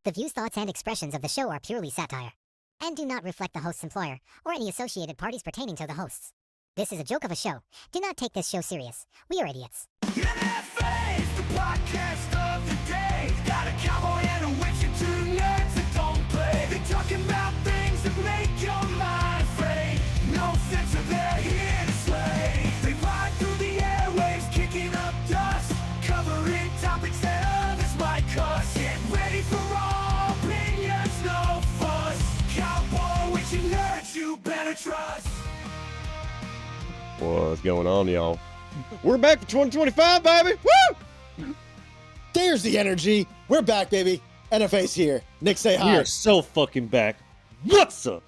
The views, thoughts, and expressions of the show are purely satire and do not reflect the host's employer or any associated parties pertaining to the hosts. This is a joke of a show. Do not take this show serious. We are idiots. NFA is the podcast of the day. Got a cowboy and a witch and two nerds that don't play. They're talking about things that make your mind afraid. No censor, they're here to slay. They ride through the airwaves, kicking up dust, covering topics that others might cuss. Get ready for all opinions, no fuss. Cowboy, witch, and nerds, you better trust. What's going on, y'all? We're back for 2025, baby! Woo! There's the energy. We're back, baby. NFA's here. Nick, say We hi. are so fucking back. What's up?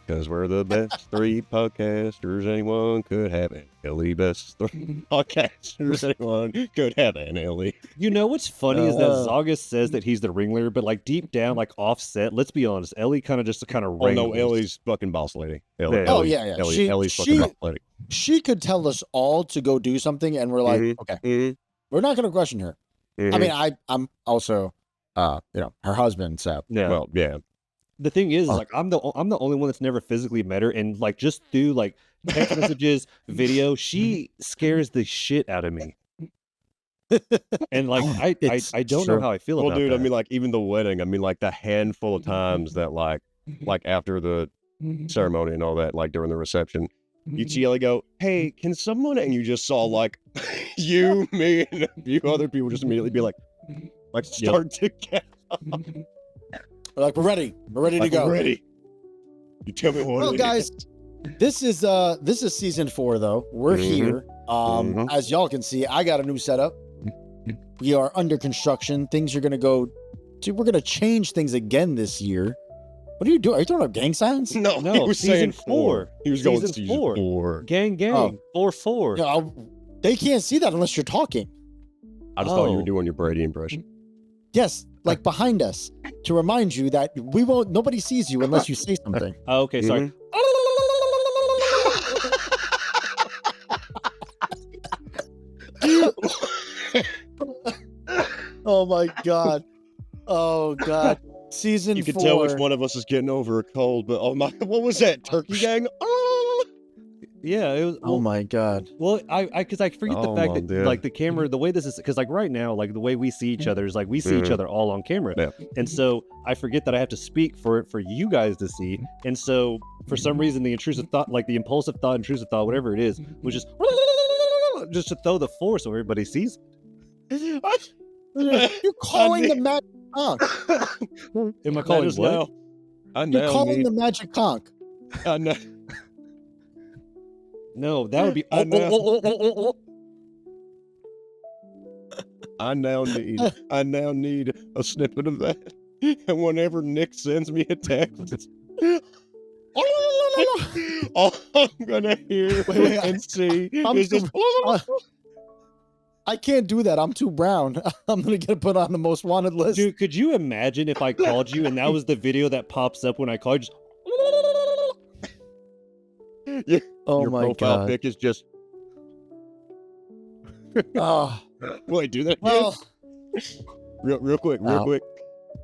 Because we're the best three podcasters anyone could have. Ellie, best three podcasters anyone could have an Ellie. You know what's funny is that Zaga says that he's the ringleader, but like deep down, like offset, let's be honest, Ellie kind of Oh wrangles. no, Ellie's fucking boss lady. Ellie, Yeah. Oh, yeah. Ellie's fucking boss lady. She could tell us all to go do something, and we're like, okay, we're not going to question her. I mean, I'm also, her husband, so. Yeah. Well, yeah. The thing is, like, I'm the only one that's never physically met her, and like just through like text messages, video, she scares the shit out of me. And like, I don't know how I feel Well, about dude, that. I mean, like, even the wedding, I mean, like, the handful of times that, like after the ceremony and all that, like, during the reception, you'd see Ellie go, hey, can someone, and you just saw, like, you, me, and a few other people just immediately be like start to get We're like, we're ready. We're ready to go. ready. You tell me what Well, it guys, this is season 4, though. We're here. As y'all can see, I got a new setup. We are under construction. Things are gonna go. We're gonna change things again this year. What are you doing? Are you doing gang signs? No, No, he was season saying 4. He was going Season season 4. 4. Gang, Oh. 4-4. No, they can't see that unless you're talking. I just thought you were Oh. doing your Brady impression. Yes, like behind us to remind you that we won't. Nobody sees you unless you say something. Oh, okay, sorry. Oh my god. Oh god. Season You 4. can tell which one of us is getting over a cold, but oh my, what was that? Turkey gang? Yeah, it was. Oh my god. Well, because I forget the Oh, fact that dude. like the camera, the way this is, because like right now, like the way we see each other is like we see each other all on camera, Yeah. and so I forget that I have to speak for you guys to see, and so for some reason the intrusive thought, like the impulsive thought, intrusive thought, whatever it is, was just to throw the four so everybody sees. You're calling the magic conch. Am I calling what? I You're now calling need, the magic conch. I know. No, that would be. I know. I now need a snippet of that. And whenever Nick sends me a text, all I'm gonna hear Wait, and see I'm is just. I can't do that. I'm too brown. I'm gonna get put on the most wanted list. Dude, could you imagine if I called you and that was the video that pops up when I call you? Just, Oh Your my profile god. pic is just. Oh, Wait, do that again? well, real quick.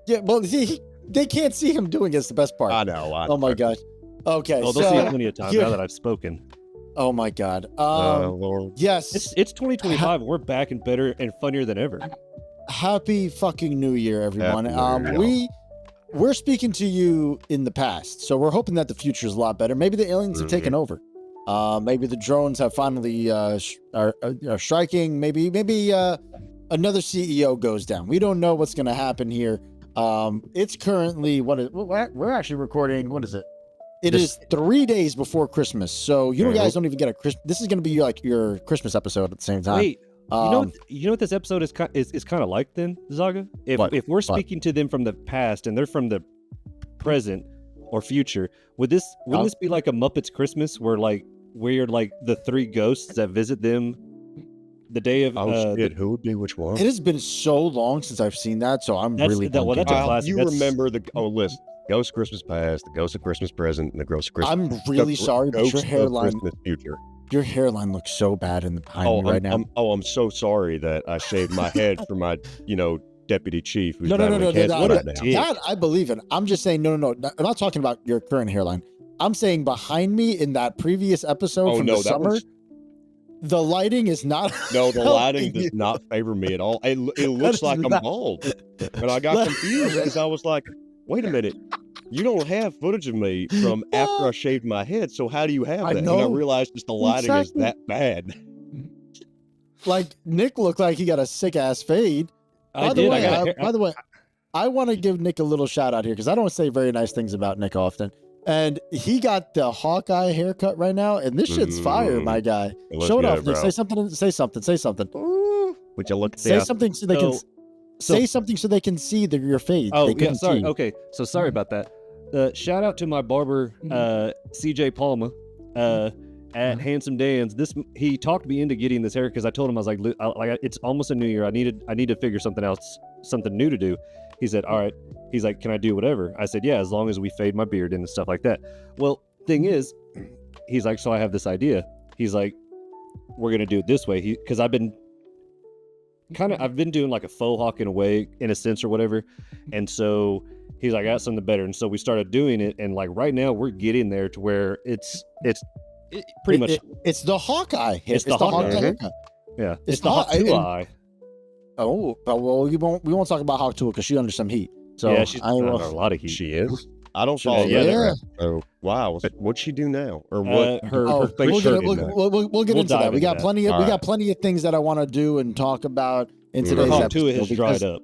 yeah. Well, see, they can't see him doing it. It's the best part. I know. Oh my god. Okay. oh, they'll see it so, plenty of times here- now that I've spoken. oh my god. Lord. Yes. It's 2025. We're back and better and funnier than ever. Happy fucking New Year, everyone. Happy New Year, We're speaking to you in the past, so we're hoping that the future is a lot better. Maybe the aliens have taken over. Maybe the drones have finally are striking. Maybe another CEO goes down. We don't know what's going to happen here. It's currently we're actually recording. What is it? It is 3 days before Christmas. So you guys don't even get a Christmas. This is going to be like your Christmas episode at the same time. Wait, you know what this episode is kind of like then, Zaga? If we're speaking to them from the past and they're from the present or future, wouldn't this be like a Muppets Christmas where like we're like the three ghosts that visit them the day of Who would be which one? It has been so long since I've seen that, so I'm That's- really. that- well, pumped that's a into it. classic. You That's- remember list. Ghost of Christmas Past, the Ghost of Christmas Present, and the Ghost of Christmas. I'm really sorry, but Ghost your of hairline, Christmas Future. your hairline looks so bad in the behind me right now. I'm so sorry that I shaved my head for my, deputy chief who's No, battling cancer right now. That I believe in. I'm just saying, no. I'm not talking about your current hairline. I'm saying behind me in that previous episode from the summer, the lighting is not. No, the lighting does not favor me at all. It looks like I'm bald. And I got confused because I was like, wait a minute. You don't have footage of me from after I shaved my head, so how do you have that? And I realized just the lighting is that bad. Like, Nick looked like he got a sick-ass fade. By the way, I want to give Nick a little shout-out here, because I don't say very nice things about Nick often. And he got the Hawkeye haircut right now, and this shit's fire, my guy. Show it off, Nick. Say something. Ooh, would you look at Say something so they can... Say something so they can see your fade. Oh, yeah, sorry. Okay, so sorry about that. Shout out to my barber, CJ Palma, at Handsome Dan's. He talked me into getting this hair because I told him, I was like, it's almost a new year. I need to figure something new to do. He said, all right. He's like, can I do whatever? I said, yeah, as long as we fade my beard in and stuff like that. Well, thing is, he's like, so I have this idea. He's like, we're gonna do it this way. Because I've been doing like a faux hawk in a way, in a sense or whatever, and so he's like, I got something better, and so we started doing it, and like right now we're getting there to where it's pretty much it's the Hawkeye. It's the Hawkeye haircut. Yeah, it's the Hawk eye. Oh, well, we won't talk about Hawk Tua because she's under some heat. So yeah, she's under a lot of heat. She is. I don't follow that. Yeah. Oh, wow. What'd she do now? Or what? We'll get into that. We got plenty of things that I want to do and talk about in today's Hawk episode. Tua has dried up.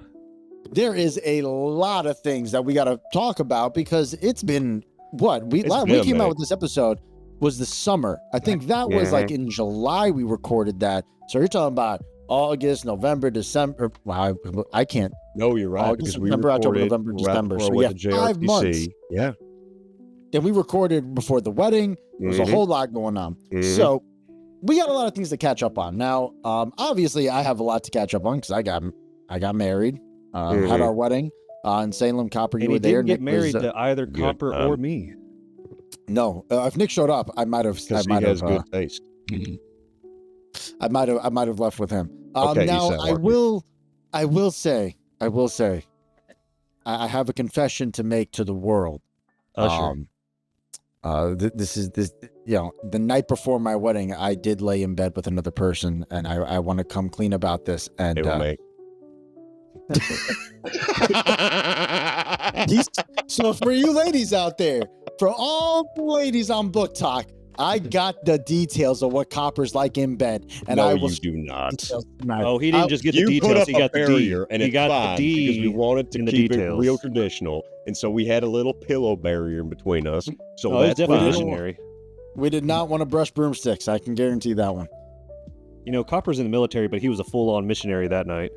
There is a lot of things that we got to talk about because it's been what we came out with this episode was the summer. I think that was like in July we recorded that. So you're talking about August, November, December. Wow, I can't. No, you're right. August, September, October, November, December. So we have 5 months. Yeah. And we recorded before the wedding. There's a whole lot going on. So we got a lot of things to catch up on. Now, obviously, I have a lot to catch up on because I got married, had our wedding in Salem. Copper, you were there. Didn't get married to either Copper or me. No, if Nick showed up, I might have. Because he has good taste. I might have left with him. Okay, now I will say, I have a confession to make to the world. This the night before my wedding, I did lay in bed with another person, and I want to come clean about this. And so for you ladies out there, for all the ladies on Book Talk, I got the details of what Copper's like in bed, and no, I will. You do not. Oh, he didn't just get the details. He got the D. And he got the D because we wanted to keep it real traditional, and so we had a little pillow barrier in between us. So that's definitely missionary. We did not want to brush broomsticks. I can guarantee that one. You know, Copper's in the military, but he was a full-on missionary that night.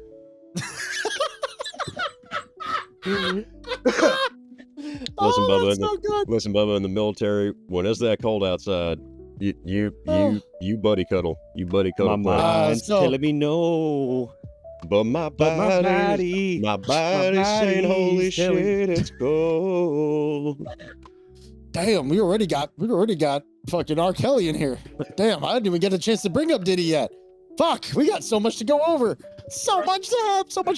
Listen, Bubba, in the military, when it's that cold outside, you buddy cuddle. You buddy cuddle. My mind's telling me no. But my body's saying, holy shit, it's cold. Damn, we already got fucking R. Kelly in here. Damn, I didn't even get a chance to bring up Diddy yet. Fuck, we got so much to go over. So much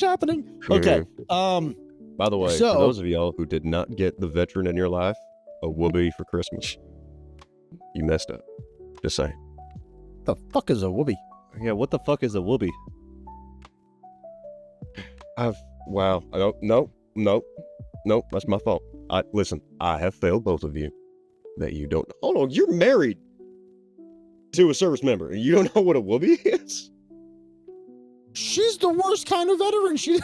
happening. Okay. By the way, for those of y'all who did not get the veteran in your life a whoopee for Christmas, you messed up. Just saying. The fuck is a whoopee? Yeah, what the fuck is a whoopee? Wow. I don't. Nope. That's my fault. Listen. I have failed both of you. That you don't. Hold on. You're married to a service member, and you don't know what a whoopee is. She's the worst kind of veteran. She's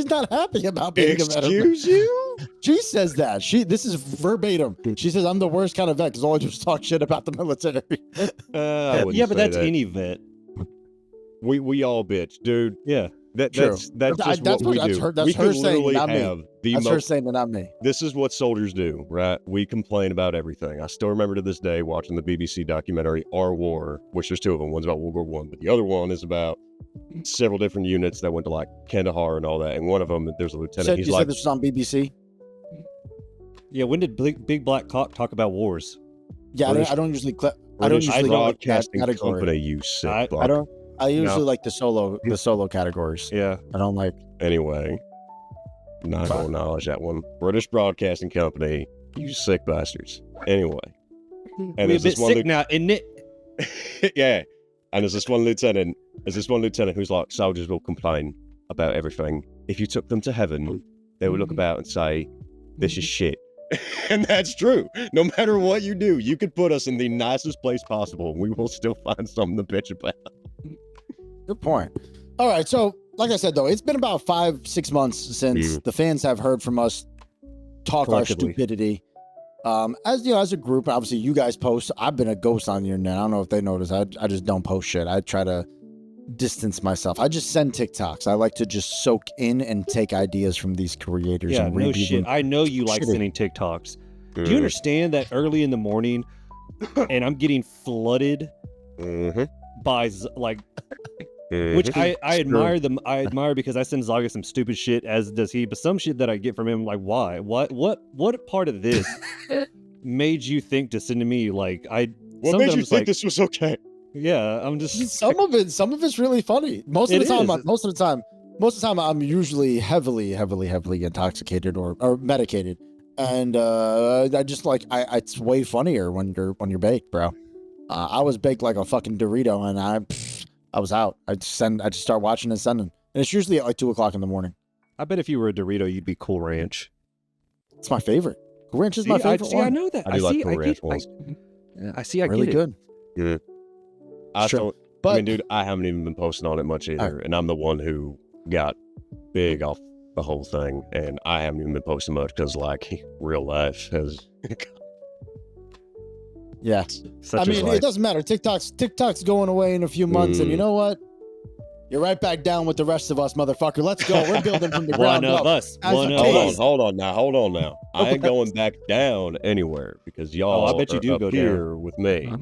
not happy about being a veteran. Excuse you? She says that. This is verbatim. She says I'm the worst kind of vet because all I do is talk shit about the military. Yeah, but that's any vet. We all bitch, dude. Yeah. That's just what we do. That's her saying, not me. That's her saying, not me. This is what soldiers do, right? We complain about everything. I still remember to this day watching the BBC documentary Our War, which there's 2 of them. One's about World War I, but the other one is about several different units that went to like Kandahar and all that. And one of them, there's a lieutenant. You said this was on BBC? Yeah. When did Big Black Cock talk about wars? Yeah, I don't usually clip. I don't usually broadcasting company. You sick. I usually like the solo categories. Yeah, I don't like Anyway, not gonna acknowledge that one. British Broadcasting Company, you sick bastards. Anyway, and We're a there's bit this one sick now, isn't it? yeah, and there's this one lieutenant. Who's like, soldiers will complain about everything. If you took them to heaven, they would look about and say, "This is shit." And that's true. No matter what you do, you could put us in the nicest place possible, and we will still find something to bitch about. Good point. All right, so like I said, though, it's been about 5-6 months since the fans have heard from us talk our stupidity. As you know, as a group, obviously you guys post. I've been a ghost on the internet. I don't know if they notice. I just don't post shit. I try to distance myself. I just send TikToks. I like to just soak in and take ideas from these creators. Yeah, and no review shit. them. I know you like sending TikToks. Do you understand that early in the morning, and I'm getting flooded by like, which I admire them. I admire because I send Zaga some stupid shit, as does he. But some shit that I get from him, like, why? What part of this made you think to send to me? Like, What made you think this was okay? Yeah, I'm just some of it's really funny. Most of the time, I'm usually heavily intoxicated or medicated, and I just like it's way funnier when you're baked, bro. I was baked like a fucking Dorito, and I was out. I just start watching and sending, and it's usually at like 2:00 in the morning. I bet if you were a Dorito, you'd be Cool Ranch. It's my favorite. Cool Ranch is my favorite one. I know that. I do like Cool Ranch ones. I see. I really get good. Yeah. I mean, dude, I haven't even been posting on it much either, and I'm the one who got big off the whole thing, and I haven't even been posting much because, like, real life has. Yeah, I mean, it doesn't matter. TikTok's going away in a few months, and you know what? You're right back down with the rest of us, motherfucker. Let's go. We're building from the ground up. Hold on now. I ain't going back down anywhere because y'all I bet you do up go here down with me.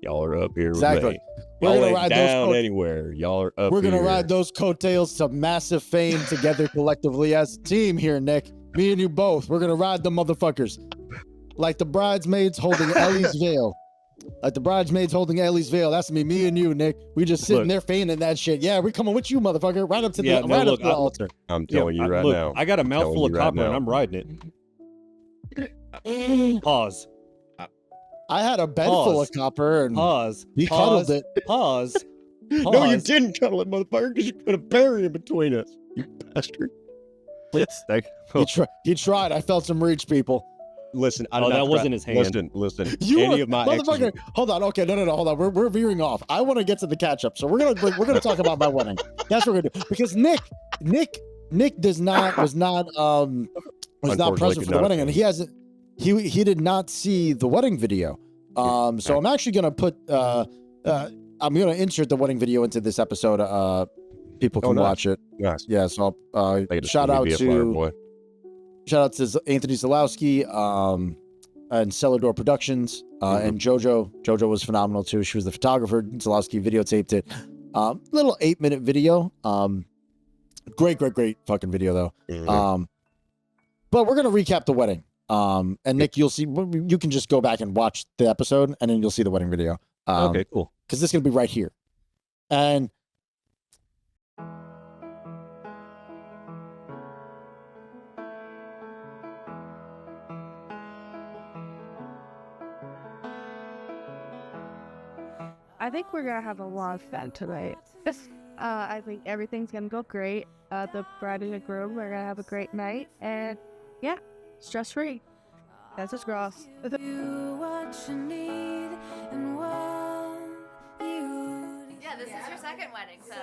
Y'all are up here with Exactly. me. We're Y'all gonna ain't ride down anywhere. Y'all are up We're gonna here. ride those coattails to massive fame together collectively as a team here, Nick. Me and you both. We're gonna ride the motherfuckers. Like the bridesmaids holding Ellie's veil. Like the bridesmaids holding Ellie's veil. That's me and you, Nick. We just sitting there feigning that shit. Yeah, we coming with you, motherfucker. Right up to up to the altar. I'm telling you right now. I got a mouthful of copper and I'm riding it. Pause. I had a bed full of copper and he cuddled it. Pause. No, you didn't cuddle it, motherfucker, because you put a Perri in between us. You bastard. He tried. I felt some reach, people. Listen, that wasn't his hand. Listen. Any of my motherfucker. Exes... Hold on. Okay, no. Hold on. We're veering off. I want to get to the catch up, so we're gonna talk about my wedding. That's what we're gonna do because Nick was not present for the wedding, and he did not see the wedding video. So I'm actually gonna put I'm gonna insert the wedding video into this episode. People can watch it. Nice. Yeah. So shout out to Anthony Zalowski and Cello Productions and JoJo. JoJo was phenomenal too. She was the photographer. Zalowski videotaped it. Little 8-minute video. Great fucking video though. But we're gonna recap the wedding. And Nick, you'll see. You can just go back and watch the episode, and then you'll see the wedding video. Okay, cool. Because this is gonna be right here, and. I think we're gonna have a lot of fun tonight. I think everything's gonna go great. The bride and the groom are gonna have a great night, and yeah, stress free. That's just gross. What you need and what you... Yeah, this is your second wedding, so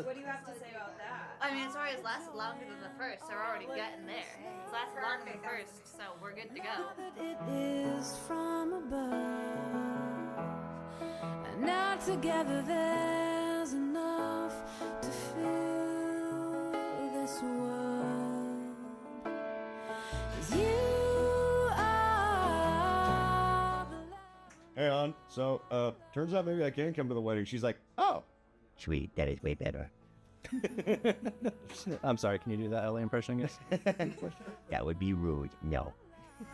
what do you have to say about that? I mean, it's already lasted longer than the first, so we're already getting there. It's lasted longer than the first, so we're good to go. It is from above. Now together there's enough to fill this world. 'Cause you are the light. Hey, hon. So, turns out maybe I can come to the wedding. She's like, oh. Sweet, that is way better. I'm sorry, can you do that Ellie impression, I guess? That would be rude. No.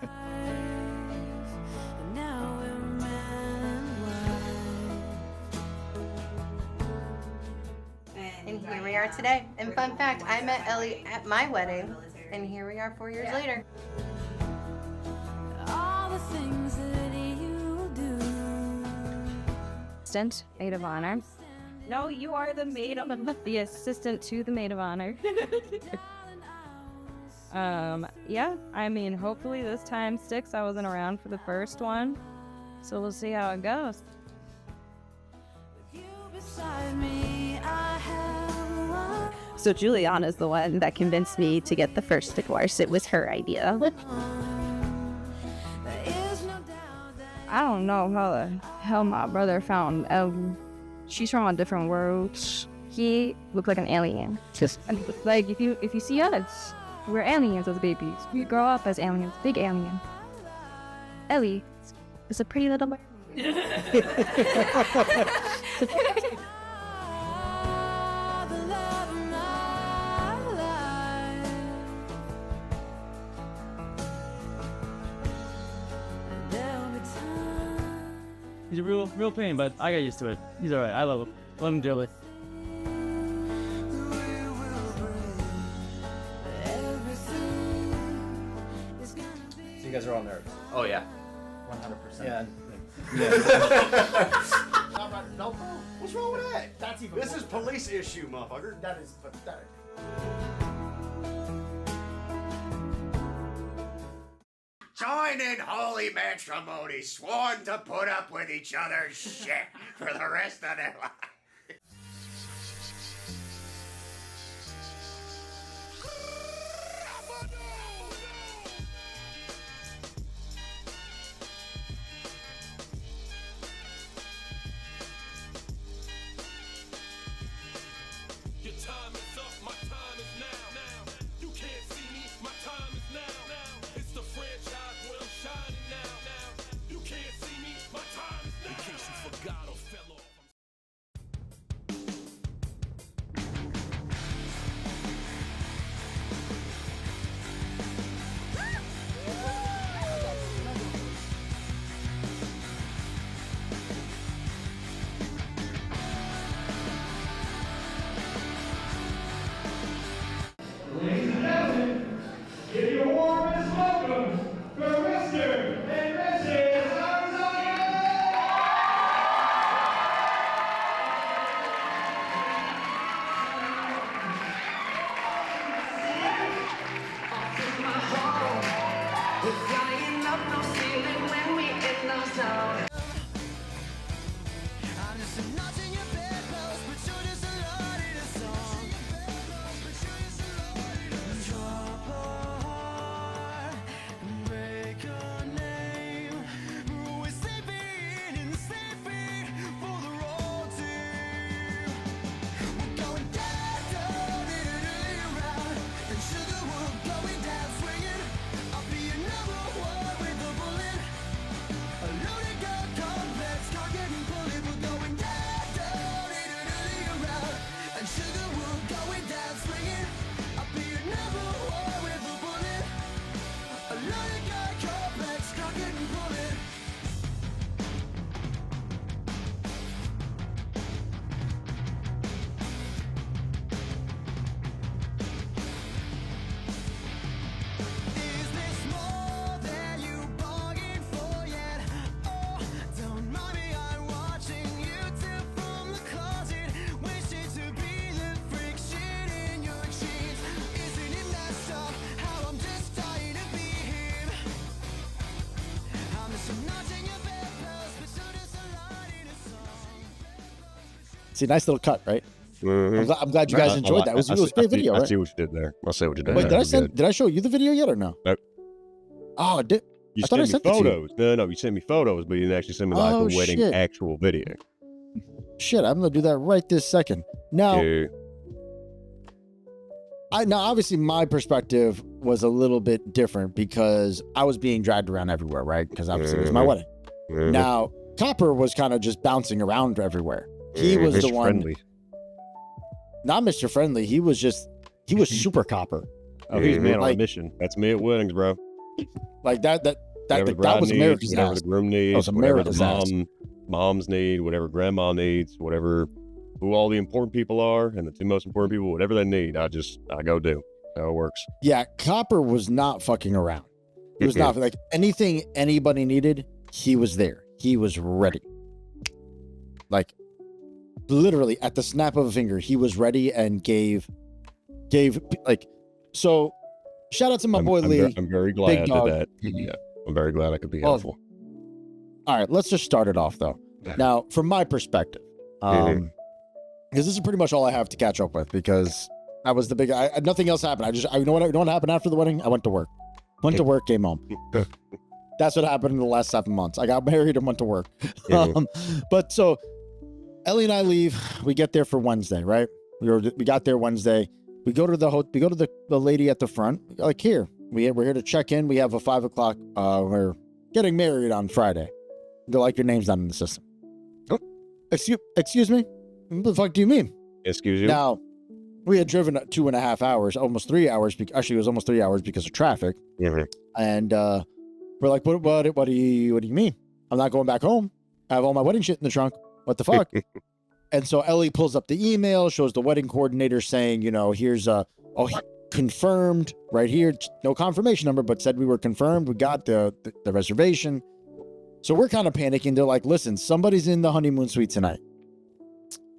And now we're man and wife. And here we are today. And fun fact, I met Ellie at my wedding, and here we are 4 years later. All the things that you do. Assistant, maid of honor. No, you are the maid of the assistant to the maid of honor. Yeah, I mean, hopefully this time sticks. I wasn't around for the first one, so we'll see how it goes. So Juliana's the one that convinced me to get the first divorce. It was her idea. I don't know how the hell my brother found Ellie. She's from a different world. He looked like an alien. Like if you see us, we're aliens as babies. We grow up as aliens, big alien. Ellie is a pretty little bird. He's a real pain, but I got used to it. He's alright. I love him. Let him do it. So you guys are all nerds. Oh yeah. 100%. Yeah. No, what's wrong with that? That's even. This is police issue, motherfucker. That is pathetic. Join in holy matrimony, sworn to put up with each other's shit for the rest of their lives. Your time is up, my time is now. You can't see me, my time is now. It's the franchise where I'm shining now. You can't see me, my time is now. In case you forgot or fell off. Ladies and gentlemen, give your warmest welcome for Mr. and Mrs. See, nice little cut, right? Mm-hmm. I'm glad you guys enjoyed that. It was a great video, right? I see what you did there. I see what you did Wait, there. did I show you the video yet or no? Nope. Oh, You I thought I sent sent me it to you. photos. No, you sent me photos, but you didn't actually send me like Oh, the wedding shit. actual video. Shit, I'm gonna do that right this second. Now, Yeah. now obviously my perspective was a little bit different because I was being dragged around everywhere, right? Because obviously it was my Mhm. wedding. Mhm. Now, Copper was kind of just bouncing around everywhere. He was the Mr. one, Friendly. not Mr. Friendly. He was super Copper. Oh, he's man on a Like- mission. That's me at weddings, bro. Like that Whatever the that bride was needs, America's whatever ass. the groom needs, was whatever the America's ass. moms need, whatever grandma needs, whatever who all the important people are and the two most important people, whatever they need, I go do. That's how it works. Yeah, Copper was not fucking around. He was not like anything anybody needed. He was there. He was ready. Like literally at the snap of a finger, he was ready and gave like, so shout out to my boy Lee. I'm very glad that. Yeah, I'm very glad I could be helpful. All right, let's just start it off though. Now, from my perspective, because this is pretty much all I have to catch up with, because that was the big. Nothing else happened. You know what happened after the wedding? I went to work. Went to work, came home. That's what happened in the last 7 months. I got married and went to work. But so Ellie and I leave. We get there for Wednesday, right? We got there Wednesday. We go to the lady at the front. Like, here, we're here to check in. We have a 5 o'clock. We're getting married on Friday. They're like, your name's not in the system. Oh, excuse me? What the fuck do you mean? Excuse you? Now, we had driven 2.5 hours, almost 3 hours. Actually, it was almost 3 hours because of traffic. And we're like, what do you mean? I'm not going back home. I have all my wedding shit in the trunk. What the fuck? And so Ellie pulls up the email, shows the wedding coordinator saying, here's confirmed right here. No confirmation number, but said we were confirmed. We got the reservation. So we're kind of panicking. They're like, listen, somebody's in the honeymoon suite tonight.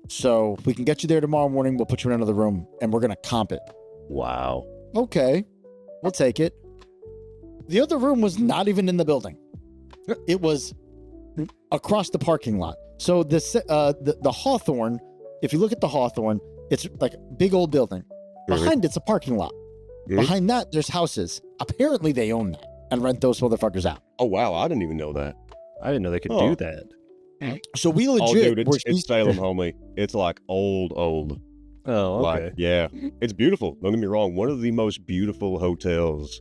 So we can get you there tomorrow morning. We'll put you in another room and we're going to comp it. Wow. Okay. We'll take it. The other room was not even in the building. It was across the parking lot. So the Hawthorne, if you look at the Hawthorne, it's like a big old building. Behind it's a parking lot. Behind that, there's houses. Apparently they own that and rent those motherfuckers out. Oh, wow. I didn't even know that. I didn't know they could do that. So we legit... dude, it's Salem, homie. It's like old. Oh, okay. Like, yeah. It's beautiful. Don't get me wrong. One of the most beautiful hotels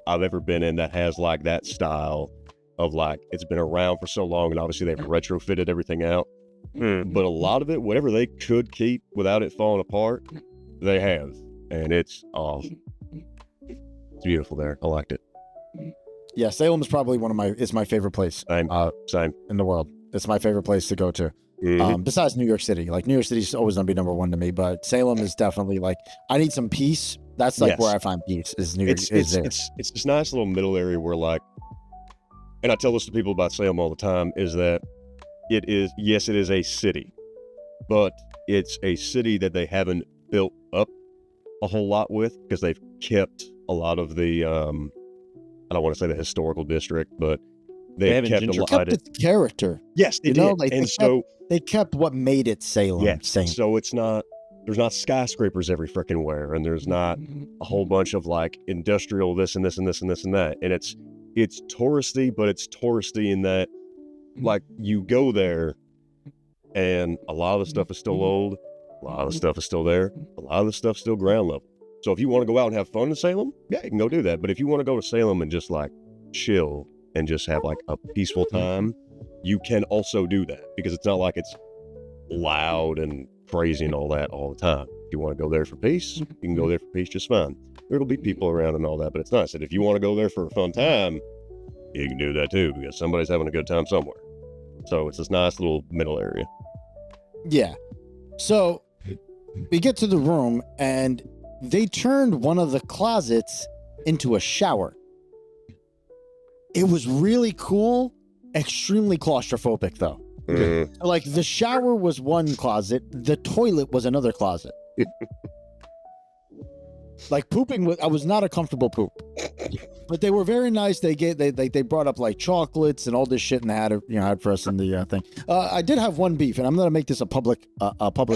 I've ever been in that has like that style of like, it's been around for so long and obviously they've retrofitted everything out. But a lot of it, whatever they could keep without it falling apart, they have. And it's beautiful there. I liked it. Yeah, Salem is probably it's my favorite place. Same. In the world. It's my favorite place to go to. Besides New York City. Like, New York City's always going to be number one to me, but Salem is definitely like, I need some peace. That's like where I find peace is New York. It's this nice little middle area where like, and I tell this to people about Salem all the time, is that it is a city, but it's a city that they haven't built up a whole lot with because they've kept a lot of the, I don't want to say the historical district, but they kept its character. Yes, they did. Like and they kept what made it Salem. Yeah, so there's not skyscrapers every freaking where, and there's not a whole bunch of like industrial this and this and this and this and that. And it's touristy, but it's touristy in that like you go there and a lot of the stuff is still old, a lot of the stuff is still there, a lot of the stuff's still ground level. So if you want to go out and have fun in Salem, yeah, you can go do that. But if you want to go to Salem and just like chill and just have like a peaceful time, you can also do that because it's not like it's loud and crazy and all that all the time. If you want to go there for peace, you can go there for peace just fine. There'll be people around and all that, but it's nice. And if you want to go there for a fun time, you can do that too because somebody's having a good time somewhere. So it's this nice little middle area. Yeah. So we get to the room and they turned one of the closets into a shower. It was really cool, extremely claustrophobic though. Like the shower was one closet, the toilet was another closet. Like pooping, I was not a comfortable poop, but they were very nice. They brought up like chocolates and all this shit and they had for us in the thing. I did have one beef, and I'm gonna make this a public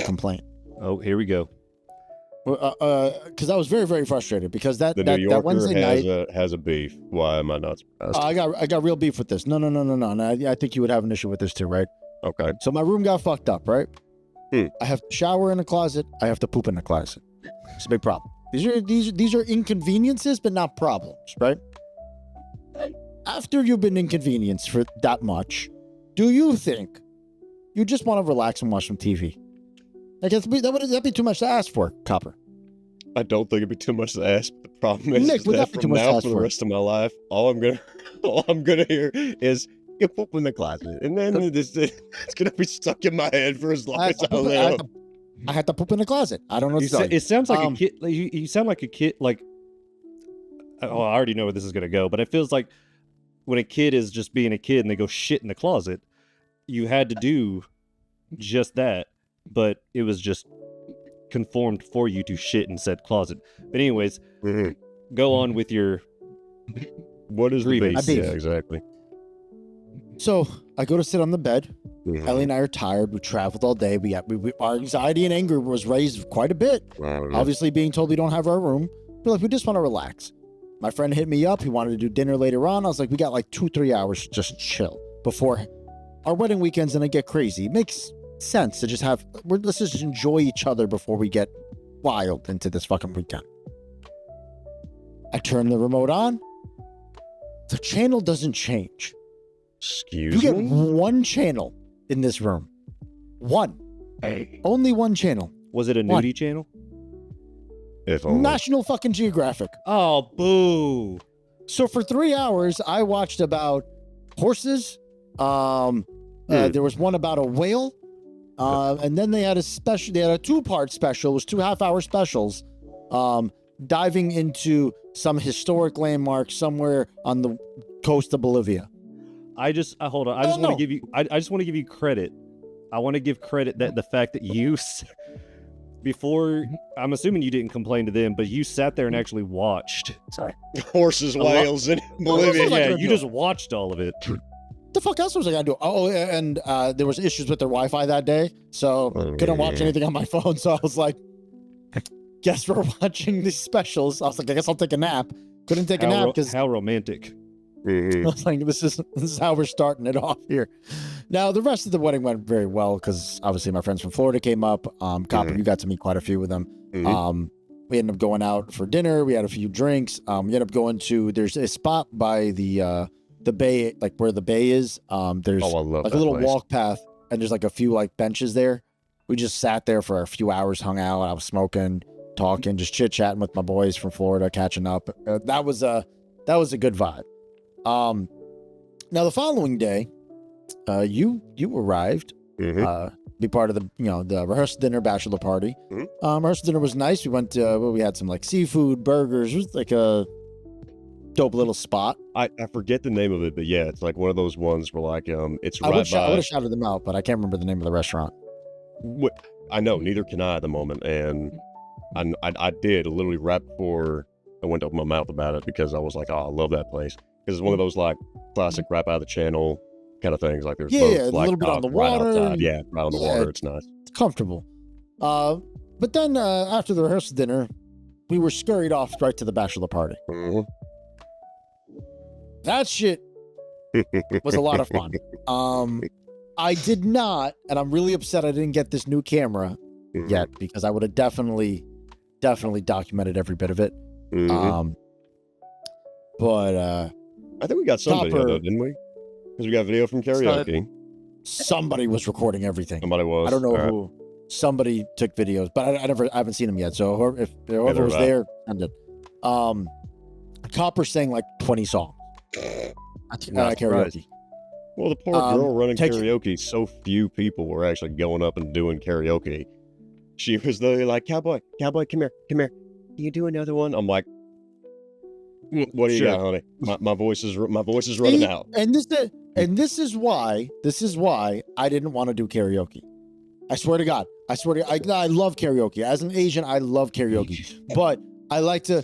complaint. Oh, here we go. Because I was very, very frustrated because that New Yorker that Wednesday night has a beef. Why am I not surprised? I got real beef with this. No. And I think you would have an issue with this too, right? Okay. So my room got fucked up, right? I have to shower in a closet. I have to poop in a closet. It's a big problem. These are inconveniences, but not problems, right? After you've been inconvenienced for that much, do you think you just want to relax and watch some TV? Like that'd be too much to ask for, Copper. I don't think it'd be too much to ask. But the problem is, Nick, would that be too much to ask for the rest of my life, all I'm gonna hear is You poop in the closet, and then it's gonna be stuck in my head for as long as I live. I had to poop in the closet. I don't know. It sounds like a kid. Like, you sound like a kid. Like, oh, I already know where this is gonna go, but it feels like when a kid is just being a kid and they go shit in the closet, you had to do just that, but it was just conformed for you to shit in said closet. But anyways, go on with your. What is the grievance? base? Yeah, exactly. So I go to sit on the bed. Ellie and I are tired. We traveled all day. Our anxiety and anger was raised quite a bit. Obviously, being told we don't have our room, we're like, we just want to relax. My friend hit me up. He wanted to do dinner later on. I was like, we got like 2-3 hours to just chill before our wedding weekend's gonna get crazy. It makes sense to just let's just enjoy each other before we get wild into this fucking weekend. I turn the remote on. The channel doesn't change. Excuse me? You get me? one channel in this room. One. Only one channel. Was it a nudie channel? If only. National fucking Geographic. Oh, boo. So for 3 hours, I watched about horses. There was one about a whale. And then they had a 2-part special. It was 2 half-hour specials. Diving into some historic landmark somewhere on the coast of Bolivia. Hold on. I just want to give you credit. I want to give credit that the fact that you, before, I'm assuming you didn't complain to them, but you sat there and actually watched. Sorry. Horses, whales, and Bolivia. Yeah, you just watched all of it. The fuck else was I gonna do? Oh, and there was issues with their Wi-Fi that day, so couldn't watch anything on my phone. So I was like, guess we're watching these specials. I was like, I guess I'll take a nap. Couldn't take a nap because how romantic. I was like, this is how we're starting it off here. Now the rest of the wedding went very well because obviously my friends from Florida came up. Copper, you got to meet quite a few of them. We ended up going out for dinner. We had a few drinks. We ended up going to there's a spot by the bay, like where the bay is. There's like a little walk path, and there's like a few like benches there. We just sat there for a few hours, hung out. I was smoking, talking, just chit chatting with my boys from Florida, catching up. That was a good vibe. Now the following day, you arrived, be part of the rehearsal dinner bachelor party. Rehearsal dinner was nice. We went to we had some like seafood burgers. It was like a dope little spot. I forget the name of it, but yeah, it's like one of those ones where like it's I right would by. have shouted them out, but I can't remember the name of the restaurant. I know, neither can I at the moment, and I did literally right before I went to open my mouth about it because I was like, oh, I love that place because it's one of those like classic right by the channel kind of things. Like there's a little bit on the water. Right outside. Yeah, right on the water. It's nice. It's comfortable. But then after the rehearsal dinner, we were scurried off right to the bachelor party. That shit was a lot of fun. I did not, and I'm really upset I didn't get this new camera yet because I would have definitely documented every bit of it. But I think we got some video though, didn't we? Because we got video from karaoke. Somebody was recording everything. Somebody was. I don't know who. Somebody took videos, but I haven't seen them yet. So whoever was there, ended. Copper sang like 20 songs. Karaoke. Well, the poor girl running karaoke, so few people were actually going up and doing karaoke. She was literally like, Cowboy, come here. Do you do another one? I'm like, what do you got, honey? My voice is running out. And this is why I didn't want to do karaoke. I swear to God. I love karaoke. As an Asian, I love karaoke. But I like to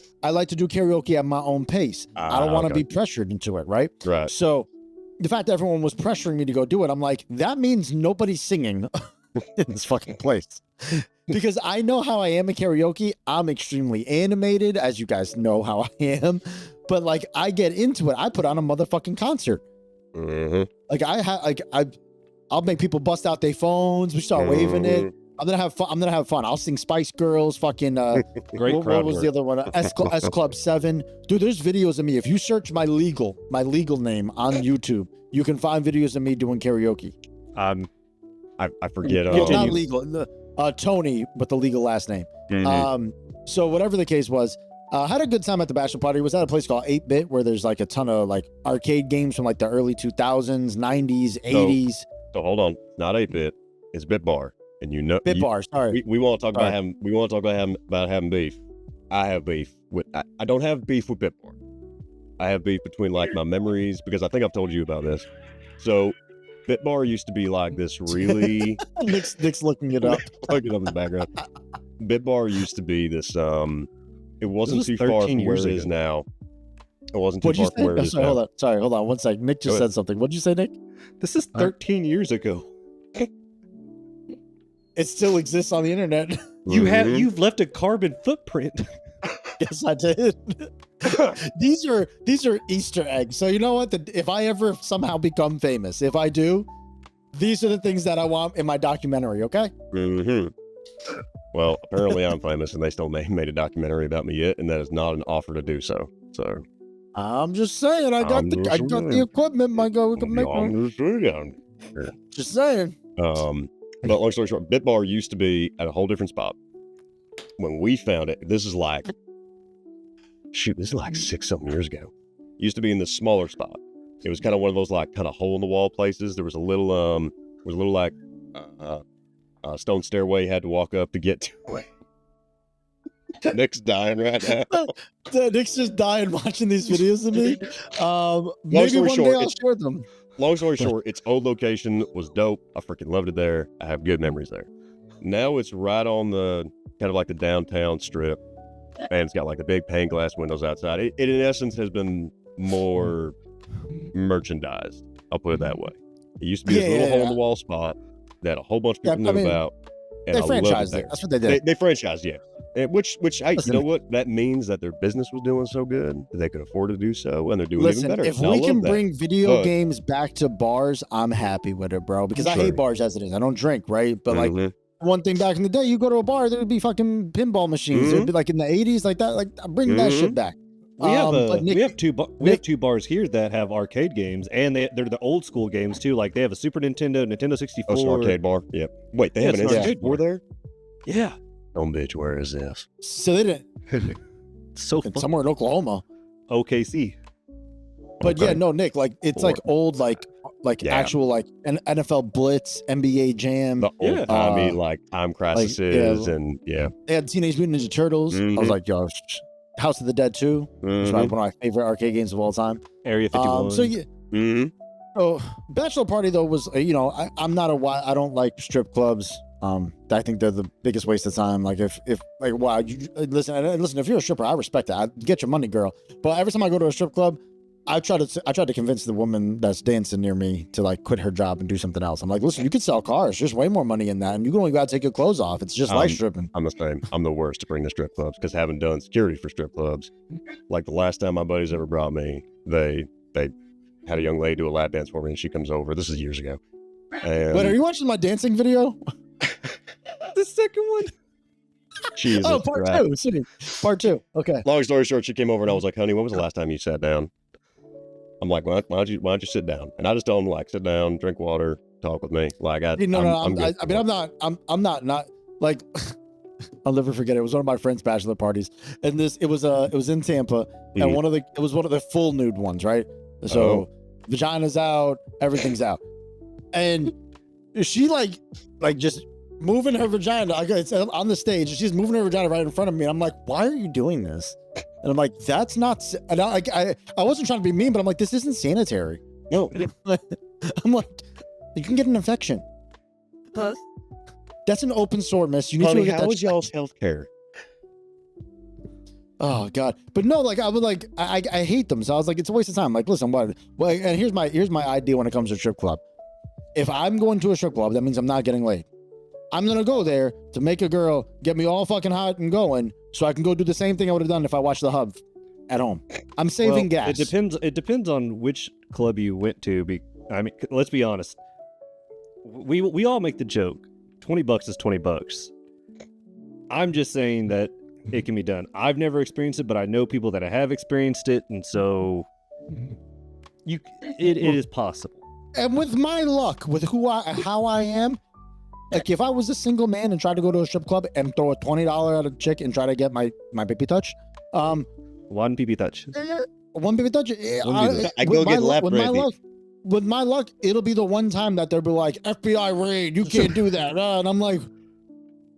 do karaoke at my own pace. I don't want to be pressured into it, right? Right. So the fact that everyone was pressuring me to go do it, I'm like, that means nobody's singing in this fucking place. Because I know how I am in karaoke. I'm extremely animated, as you guys know how I am. But like, I get into it. I put on a motherfucking concert. Like I'll make people bust out their phones. We start waving it. I'm gonna have fun. I'll sing Spice Girls. Fucking great crowd. What was the other one? S Club 7. Dude, there's videos of me. If you search my legal name on YouTube, you can find videos of me doing karaoke. I forget. It's not legal. Tony, but the legal last name. So whatever the case was, Had a good time at the bachelor party. Was at a place called 8-Bit where there's like a ton of like arcade games from like the early 2000s, 90s, 80s. So hold on, not 8-Bit. It's Bit Bar, and you know Bit Bar. Sorry, we want to talk about having having beef. I have beef with. I don't have beef with Bit Bar. I have beef between like my memories because I think I've told you about this. So, Bit Bar used to be like this really. Nick's looking it up. Looking up in the background. Bit Bar used to be this. It wasn't too far from where it is now. It wasn't too far from where it is now. Hold on. One sec. Nick just said something. What'd you say, Nick? This is 13 years ago. It still exists on the internet. You've left a carbon footprint. Yes, I did. These are Easter eggs. So you know what? If I ever somehow become famous, if I do, these are the things that I want in my documentary. Okay. Mm-hmm. Well, apparently I'm famous, and they still made a documentary about me yet, and that is not an offer to do so. So I'm just saying, I got the equipment. My God, we can make one. Just saying. But long story short, Bit Bar used to be at a whole different spot. When we found it, this is like 6-something years ago. It used to be in this smaller spot. It was kind of one of those like kind of hole in the wall places. There was a little like stone stairway you had to walk up to get to it. Nick's dying right now. Nick's just dying watching these videos of me. Maybe one day I'll share them. Long story short, its old location was dope. I freaking loved it there. I have good memories there. Now it's right on the kind of like the downtown strip, and it's got like the big pane glass windows outside. It in essence has been more merchandised. I'll put it that way. It used to be this little hole in the wall spot that a whole bunch of people knew about. And they franchised it. That's what they did. They franchised, yeah. And which hey, you know what? That means that their business was doing so good that they could afford to do so, and they're doing even better. If we can bring video games back to bars, I'm happy with it, bro. Because I hate bars as it is. I don't drink, right? But like one thing back in the day, you go to a bar, there would be fucking pinball machines. It would be like in the 80s, like that. Like bring that shit back. We have two bars here that have arcade games, and they're the old school games too. Like they have a Super Nintendo, Nintendo 64. Oh, it's an arcade bar. Yep. Wait, they have an N64 there? Yeah. Oh, bitch, where is this? So they didn't. Somewhere in Oklahoma. OKC. But yeah, no, Nick, like it's like old, like actual like an NFL Blitz, NBA Jam. The old timey like Time Crisis and yeah. They had Teenage Mutant Ninja Turtles. I was like, yo, House of the Dead 2. It's one of my favorite arcade games of all time. Area 51. So yeah. So bachelor party though was, I don't like strip clubs. I think they're the biggest waste of time. Like if wow, you listen, if you're a stripper, I respect that. I get your money, girl. But every time I go to a strip club, I try to convince the woman that's dancing near me to like quit her job and do something else. I'm like, listen, you could sell cars. There's way more money in that, and you can only gotta take your clothes off. It's just like stripping. I'm the same. I'm the worst to bring to strip clubs because having done security for strip clubs, like the last time my buddies ever brought me, they had a young lady do a lap dance for me, and she comes over. This is years ago. And wait, are you watching my dancing video? The second one. Jesus part Christ. 2. Part 2. Okay. Long story short, she came over and I was like, honey, when was the last time you sat down? I'm like, why don't you sit down? And I just tell them like, sit down, drink water, talk with me. Like I'm not like I'll never forget it. It was one of my friend's bachelor parties, and it was in Tampa, and it was one of the full nude ones, right? So vagina's out, everything's out, and she like just moving her vagina. It's on the stage, and she's moving her vagina right in front of me. And I'm like, why are you doing this? And I'm like, that's not. And I wasn't trying to be mean, but I'm like, this isn't sanitary. No, I'm like, you can get an infection. That's an open sore, miss. You need to get that. How is y'all's healthcare? Oh God, but no, like I would like I hate them. So I was like, it's a waste of time. Like, listen, what? Well, and here's my idea when it comes to strip club. If I'm going to a strip club, that means I'm not getting laid. I'm gonna go there to make a girl get me all fucking hot and going, so I can go do the same thing I would have done if I watched The Hub at home. I'm saving gas. It depends on which club you went to. I mean, let's be honest. We all make the joke. $20 is $20. I'm just saying that it can be done. I've never experienced it, but I know people that have experienced it, and so it is possible. And with my luck, with how I am, like if I was a single man and tried to go to a strip club and throw a $20 at a chick and try to get my baby touch, One BB touch. One BB touch. I go get left, with my luck, it'll be the one time that they'll be like, FBI raid, you can't do that. And I'm like,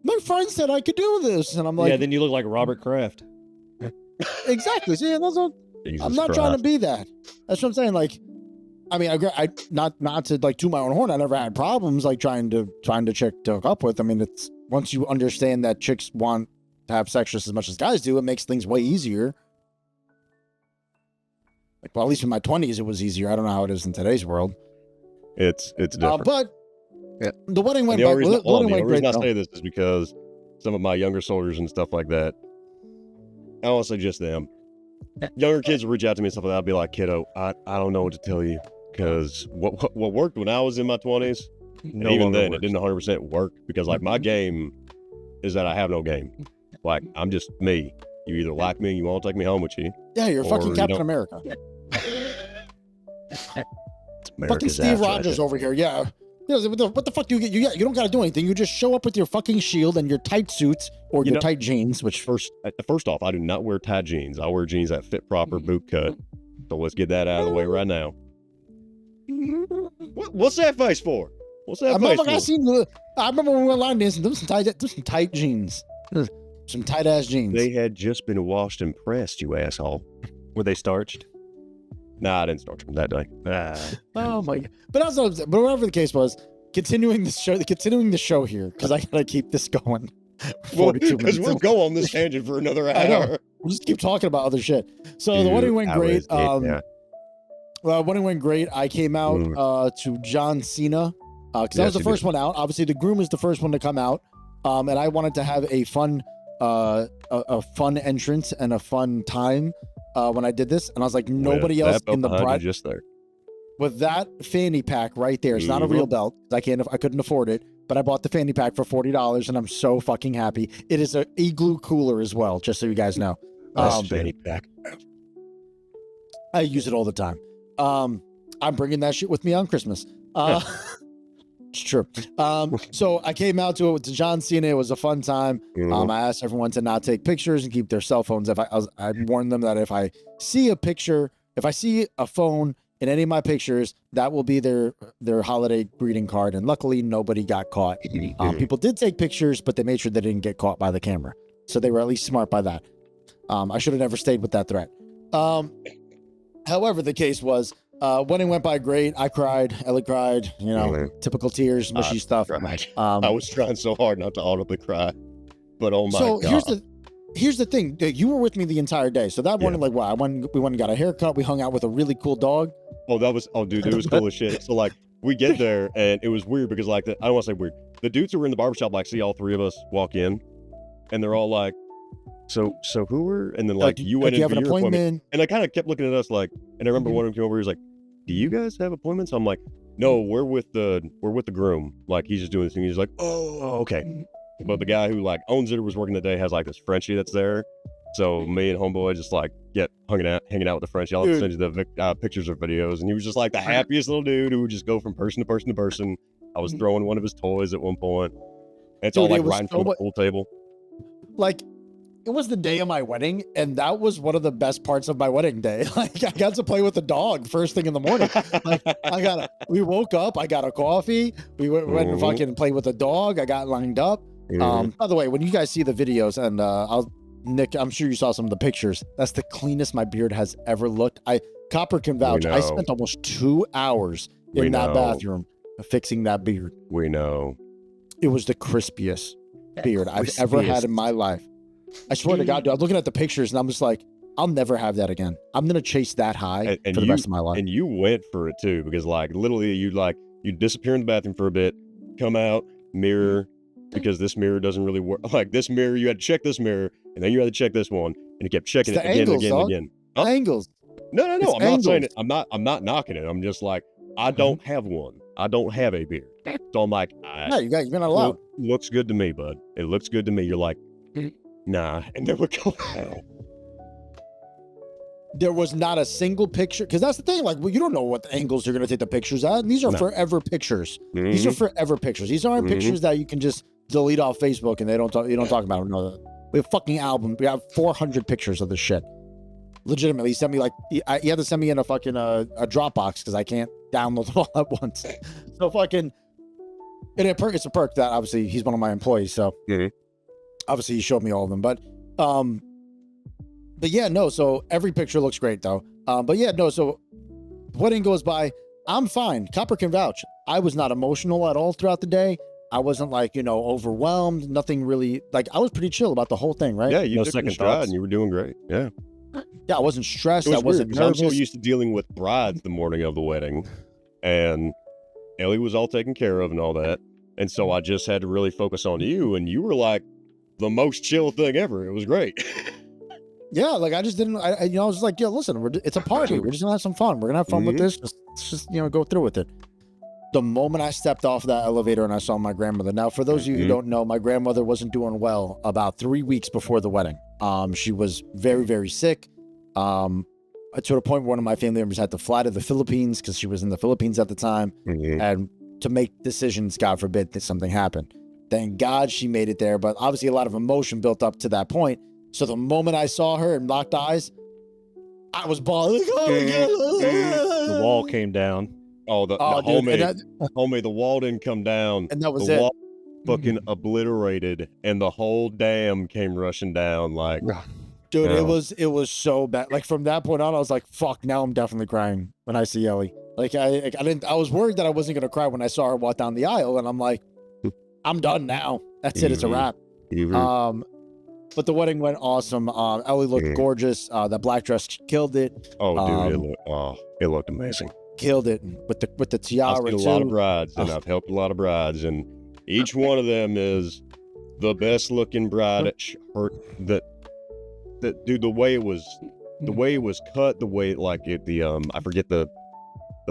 my friend said I could do this. And I'm like, yeah, then you look like Robert Kraft. Exactly. See, that's what, I'm not trying to be that. That's what I'm saying. Like, I mean, I not to like toot my own horn. I never had problems like trying to chick to hook up with. I mean, it's once you understand that chicks want to have sex just as much as guys do, it makes things way easier. Like, well, at least in my 20s, it was easier. I don't know how it is in today's world. It's different. But the wedding went the by. only reason I say this is because some of my younger soldiers and stuff like that, I don't want to say just them. Younger kids will reach out to me and stuff like that. I'll be like, kiddo, I don't know what to tell you. Because what worked when I was in my 20s, and even then, it didn't 100% work. Because, like, my game is that I have no game. Like, I'm just me. You either like me and you won't take me home with you. Yeah, you're fucking Captain America. Fucking Steve Rogers over here. Yeah. What the fuck do you get? You don't got to do anything. You just show up with your fucking shield and your tight suits or your tight jeans. Which first off, I do not wear tight jeans. I wear jeans that fit proper, boot cut. So let's get that out of the way right now. What's that face for? What's that face for? I remember when we went line dancing. There was some tight jeans. Some tight ass jeans. They had just been washed and pressed, you asshole. Were they starched? Nah, I didn't start them that day. Oh my god! But whatever the case was, continuing the show here because I gotta keep this going. Because we'll go on this tangent for another hour. I know. We'll just keep talking about other shit. So the wedding went great. Wedding went great. I came out to John Cena because I was the first one out. Obviously, the groom is the first one to come out, and I wanted to have a fun entrance and a fun time when I did this. And I was like, nobody else in the bride just there with that fanny pack right there. It's not a real belt. I couldn't afford it, but I bought the fanny pack for $40, and I'm so fucking happy. It is an igloo cooler as well, just so you guys know. Fanny pack. I use it all the time. I'm bringing that shit with me on Christmas. It's true. So I came out to John Cena. It was a fun time. I asked everyone to not take pictures and keep their cell phones. I warned them that if I see a phone in any of my pictures, that will be their holiday greeting card. And luckily, nobody got caught. People did take pictures, but they made sure they didn't get caught by the camera. So they were at least smart by that. I should have never stayed with that threat. However, the case was, wedding went by great. I cried. Ellie cried. Typical tears, mushy stuff. I was trying so hard not to audibly cry, but oh my god. So here's the thing. You were with me the entire day. So that morning, we went and got a haircut. We hung out with a really cool dog. Dude, it was cool as shit. So like, we get there and it was weird because like, I don't want to say weird. The dudes who were in the barbershop like see all three of us walk in, and they're all like, So who were? And then like you went in for your appointment, and I kind of kept looking at us like, and I remember one of them came over. He was like, "Do you guys have appointments?" I'm like, "No, we're with the groom. Like he's just doing this thing." He's like, "Oh, okay." But the guy who like owns it or was working the day has like this Frenchie that's there. So me and homeboy just like hanging out with the Frenchie. I'll send you the pictures or videos, and he was just like the happiest little dude who would just go from person to person to person. I was throwing one of his toys at one point. And it's all like right in front of the pool table. Like. It was the day of my wedding, and that was one of the best parts of my wedding day. Like I got to play with the dog first thing in the morning. Like we woke up, I got a coffee, we went and fucking played with the dog. I got lined up. By the way, when you guys see the videos, and Nick, I'm sure you saw some of the pictures. That's the cleanest my beard has ever looked. Copper can vouch. I spent almost 2 hours in that bathroom fixing that beard. We know. It was the crispiest beard I've ever had in my life. I swear to God, dude, I'm looking at the pictures and I'm just like, I'll never have that again. I'm going to chase that high for the rest of my life. And you went for it too, because like literally you disappear in the bathroom for a bit, come out, mirror, because this mirror doesn't really work. Like this mirror, you had to check this mirror and then you had to check this one and you kept checking it again and again. Huh? Angles. No. I'm not saying it. I'm not knocking it. I'm just like, I don't have one. I don't have a beard. So I'm like, you're not allowed. Looks good to me, bud. It looks good to me. You're like, nah, and then we go. There was not a single picture, because that's the thing. Like, you don't know what the angles you're going to take the pictures at. And these are forever pictures. These are forever pictures. These aren't pictures that you can just delete off Facebook and you don't talk about them. No, We have a fucking album. We have 400 pictures of this shit. Legitimately, he sent me like he had to send me in a fucking a Dropbox because I can't download them all at once. So fucking, and it's a perk that obviously he's one of my employees. So obviously he showed me all of them. But yeah, no. So every picture looks great though. But yeah, no. So wedding goes by. I'm fine. Copper can vouch. I was not emotional at all throughout the day. I wasn't like, overwhelmed. Nothing really, like, I was pretty chill about the whole thing, right? Yeah, you No took second it in stride thoughts. and you were doing great. Yeah. Yeah, I wasn't stressed. It was I wasn't weird, 'cause I'm nervous. so used to dealing with brides the morning of the wedding, and Ellie was all taken care of and all that. And so I just had to really focus on you, and you were like the most chill thing ever. It was great. Yeah, like I just didn't. I was just like, yo, listen, it's a party. We're just gonna have some fun. We're gonna have fun with this. Just go through with it. The moment I stepped off that elevator and I saw my grandmother. Now, for those of you who don't know, my grandmother wasn't doing well about 3 weeks before the wedding. She was very, very sick. To the point where one of my family members had to fly to the Philippines because she was in the Philippines at the time, and to make decisions, God forbid, that something happened. Thank God she made it there, but obviously a lot of emotion built up to that point. So the moment I saw her and locked eyes, I was bawling. The wall came down. Oh, the homie, the wall didn't come down. And that was the it. wall fucking obliterated, and the whole dam came rushing down. Like, dude, it was so bad. Like from that point on, I was like, fuck, now I'm definitely crying when I see Ellie. Like I was worried that I wasn't gonna cry when I saw her walk down the aisle, and I'm like, I'm done now. That's it. It's a wrap. But the wedding went awesome. Ellie looked gorgeous. That black dress killed it. Oh, dude, it looked amazing. Killed it with the tiara. I've seen a lot of brides, and I've helped a lot of brides, and each one of them is the best looking bride. Dude, the way it was cut, the way I forget the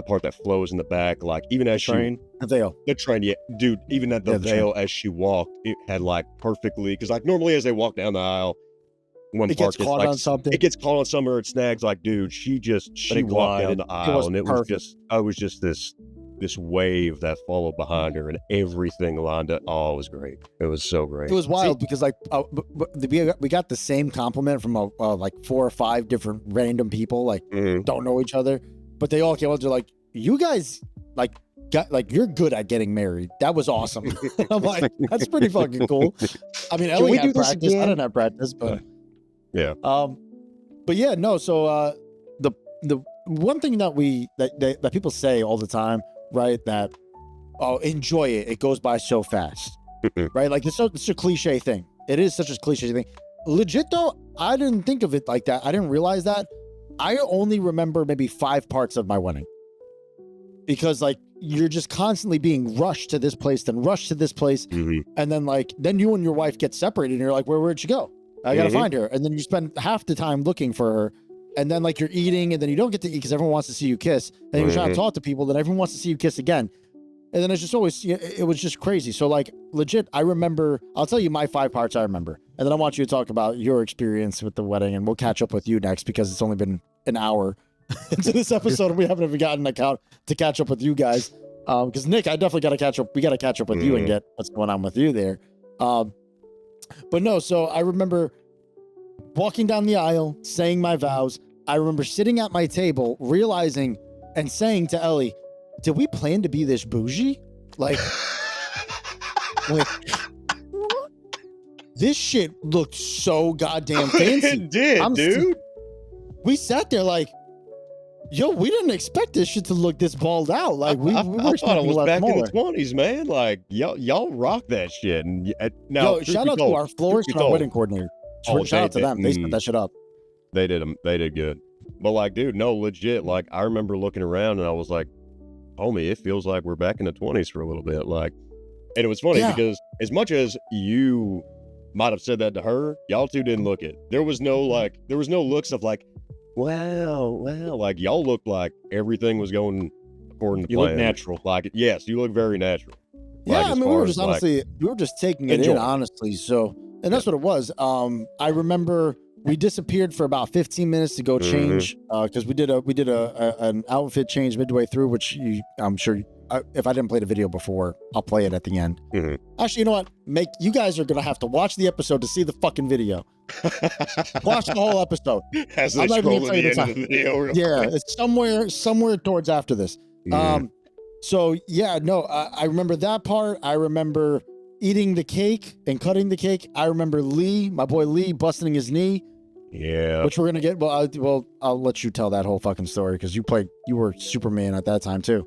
part that flows in the back, like even as the veil, the train, yeah, dude, even at the veil as she walked, it had like perfectly, because like normally as they walk down the aisle, one it part gets caught on something. It gets caught on something or it snags. Like, dude, she walked down the aisle, and it was just this wave that followed behind her, and everything lined up. Oh, it was great. It was so great. It was wild because like we got the same compliment from like 4 or 5 different random people, like don't know each other, but they all came up to like, you guys you're good at getting married. That was awesome. I'm like, that's pretty fucking cool. I mean, Ellie had practice. I didn't have practice, but yeah. But yeah, no. So the one thing that people say all the time, right? That enjoy it. It goes by so fast, right? Like it's a cliche thing. It is such a cliche thing. Legit though, I didn't think of it like that. I didn't realize that. I only remember maybe 5 parts of my wedding. Because like you're just constantly being rushed to this place, then rushed to this place, and then you and your wife get separated, and you're like, where'd she go? I gotta find her. And then you spend half the time looking for her, and then like you're eating, and then you don't get to eat because everyone wants to see you kiss, and you're trying to talk to people, then everyone wants to see you kiss again, and then it's just always, it was just crazy. So like legit, I remember. I'll tell you my 5 parts I remember, and then I want you to talk about your experience with the wedding, and we'll catch up with you next because it's only been an hour into this episode, and we haven't even gotten an account to catch up with you guys. Because Nick, I definitely got to catch up. We got to catch up with you and get what's going on with you there. But no, so I remember walking down the aisle, saying my vows. I remember sitting at my table, realizing and saying to Ellie, "Did we plan to be this bougie? Like, this shit looked so goddamn fancy." It did, dude. We sat there like, yo, we didn't expect this shit to look this balled out. Like we I were thought it was back smaller. in the 20s, man. Like y'all rock that shit. And now, yo, shout out to our florist and our wedding coordinator. Shout out to them. They set that shit up. They did good. But like, dude, no, legit. Like, I remember looking around and I was like, homie, it feels like we're back in the 20s for a little bit. Like, and it was funny because as much as you might have said that to her, y'all two didn't look it. There was no looks of like, wow, like y'all looked like everything was going according to plan. You look natural. Like, yes, you look very natural. Yeah, like, I mean, we were just honestly, we were just taking it in, honestly. So, and that's what it was. I remember we disappeared for about 15 minutes to go change because we did an outfit change midway through, which I'm sure if I didn't play the video before, I'll play it at the end. Actually, you know what? You guys are gonna have to watch the episode to see the fucking video. Watch the whole episode. As they scroll to the end of the video. Yeah, it's somewhere towards after this. So yeah, no, I remember that part. I remember eating the cake and cutting the cake. I remember my boy Lee, busting his knee. Yeah. Which we're gonna get. Well, I'll let you tell that whole fucking story because you were Superman at that time too.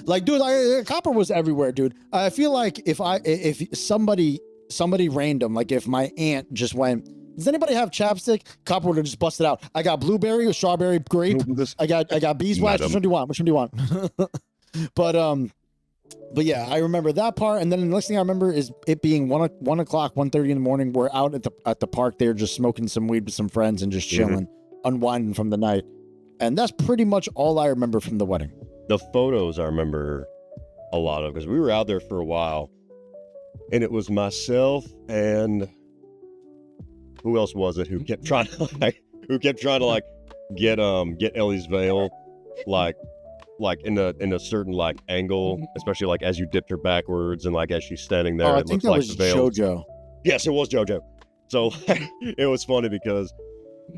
Like, dude, Copper was everywhere, dude. I feel like if somebody random, like if my aunt just went, does anybody have chapstick? Copper would have just busted out. I got blueberry or strawberry grape. I got beeswax. Which one do you want? Which one do you want? But yeah, I remember that part. And then the next thing I remember is it being 1 o'clock, 1:30 in the morning. We're out at the park there just smoking some weed with some friends and just chilling, unwinding from the night. And that's pretty much all I remember from the wedding. The photos I remember a lot of because we were out there for a while. And it was myself and who else was it who kept trying to get Ellie's veil like in a certain like angle, especially like as you dipped her backwards and like as she's standing there. I think that was JoJo. Yes, it was JoJo. So it was funny because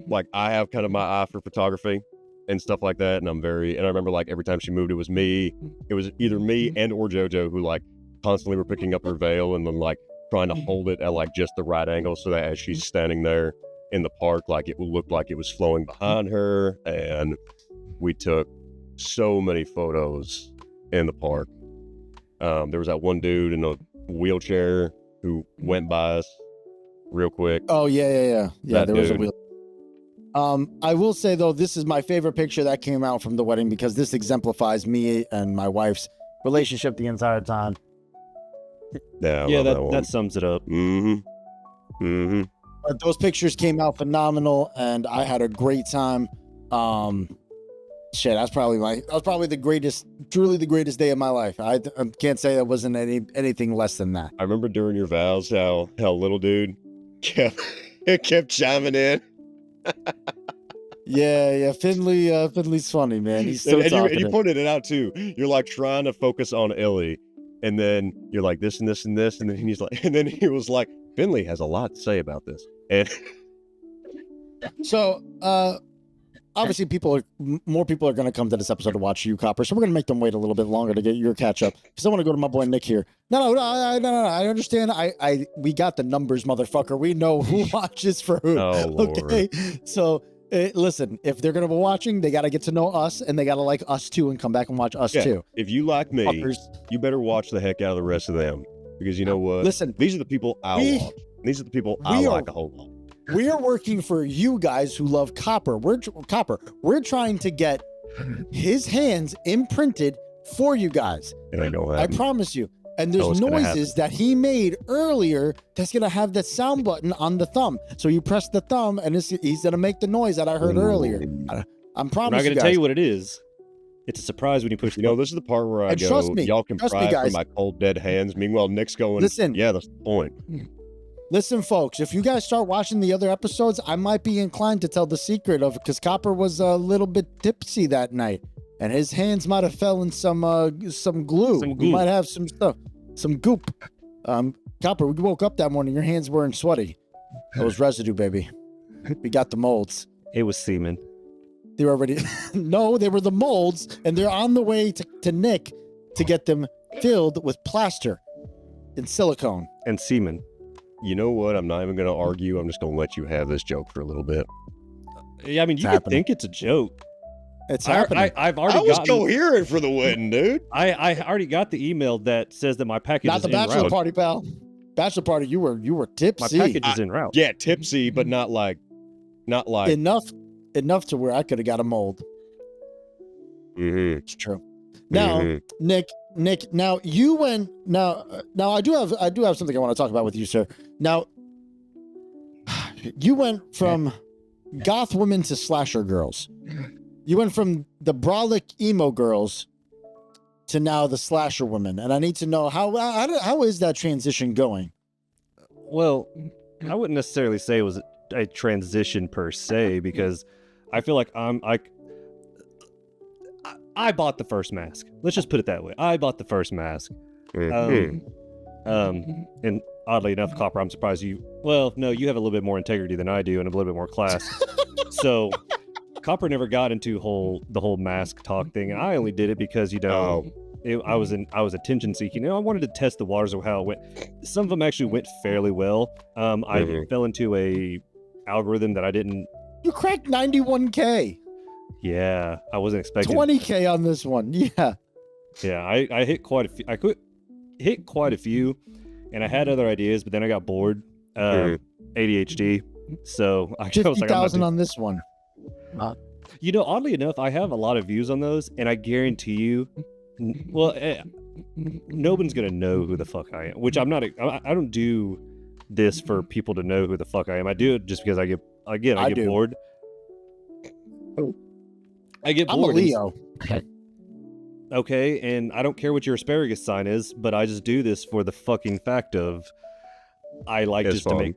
like I have kind of my eye for photography and stuff like that, and I remember like every time she moved, it was either me and or JoJo who like constantly were picking up her veil and then like trying to hold it at like just the right angle so that as she's standing there in the park, like it would look like it was flowing behind her. And we took so many photos in the park. There was that one dude in a wheelchair who went by us real quick. Oh yeah. There was a wheel. I will say though, this is my favorite picture that came out from the wedding because this exemplifies me and my wife's relationship the entire time. Yeah, that sums it up. But those pictures came out phenomenal, and I had a great time. Shit, that's probably the greatest, truly the greatest day of my life. I can't say that wasn't anything less than that. I remember during your vows how little dude kept chiming in. Yeah, Finley's funny, man. He's so and you pointed it out too. You're like trying to focus on Ellie, and then you're like this and this and this, and then he was like, Finley has a lot to say about this. And so, obviously, more people are going to come to this episode to watch you, Copper. So we're going to make them wait a little bit longer to get your catch up. Because I want to go to my boy Nick here. No. I understand. We got the numbers, motherfucker. We know who watches for who. Oh, Lord. Okay. So listen, if they're going to be watching, they got to get to know us, and they got to like us too, and come back and watch us too. If you like me, Fuckers. You better watch the heck out of the rest of them. Because you know what? Listen, these are the people I watch. These are the people I like a whole lot. We are working for you guys who love Copper. We're trying to get his hands imprinted for you guys. It ain't gonna happen. I promise you. And there's noises that he made earlier that's gonna have that sound button on the thumb. So you press the thumb, and he's gonna make the noise that I heard earlier. I'm promising. I'm not gonna tell you what it is. It's a surprise when you push. This is the part where I go, trust me, y'all can pry from my cold dead hands. Meanwhile, Nick's going, listen, yeah, that's the point. Listen, folks, if you guys start watching the other episodes, I might be inclined to tell the secret of because Copper was a little bit tipsy that night, and his hands might have fell in some glue. He might have some stuff, some goop. Copper, we woke up that morning. Your hands weren't sweaty. It was residue, baby. We got the molds. It was semen. They were already no, they were the molds, and they're on the way to Nick to get them filled with plaster and silicone and semen. You know what? I'm not even going to argue. I'm just going to let you have this joke for a little bit. Yeah, I mean, you could think it's a joke. It's happening. I've already I was coherent for the wedding, dude. I already got the email that says that my package not is the en bachelor route. party, pal. Bachelor party, you were tipsy. My package is en route. Yeah, tipsy, but not like enough to where I could have got a mold. Mm-hmm. It's true. Now, Nick, now you went. Now I do have something I want to talk about with you, sir. Now, you went from goth women to slasher girls. You went from the brolic emo girls to now the slasher women, and I need to know how is that transition going? Well, I wouldn't necessarily say it was a transition per se, because I feel like I bought the first mask. Let's just put it that way. I bought the first mask. And oddly enough, Copper, I'm surprised you. Well, no, you have a little bit more integrity than I do, and a little bit more class. So, Copper never got into the whole mask talk thing, and I only did it because I was attention seeking. I wanted to test the waters of how it went. Some of them actually went fairly well. I fell into a algorithm that I didn't. You cracked 91K. Yeah, I wasn't expecting 20K on this one. Yeah. Yeah, I hit quite a few. I could hit quite a few, and I had other ideas, but then I got bored. ADHD. So I was like, 50,000 on this one. You know, oddly enough, I have a lot of views on those, and I guarantee you, no one's gonna know who the fuck I am. Which I'm not. I don't do this for people to know who the fuck I am. I do it just because I get bored. I get bored. I'm a Leo. Okay, and I don't care what your asparagus sign is, but I just do this for the fucking fact of I like just to make.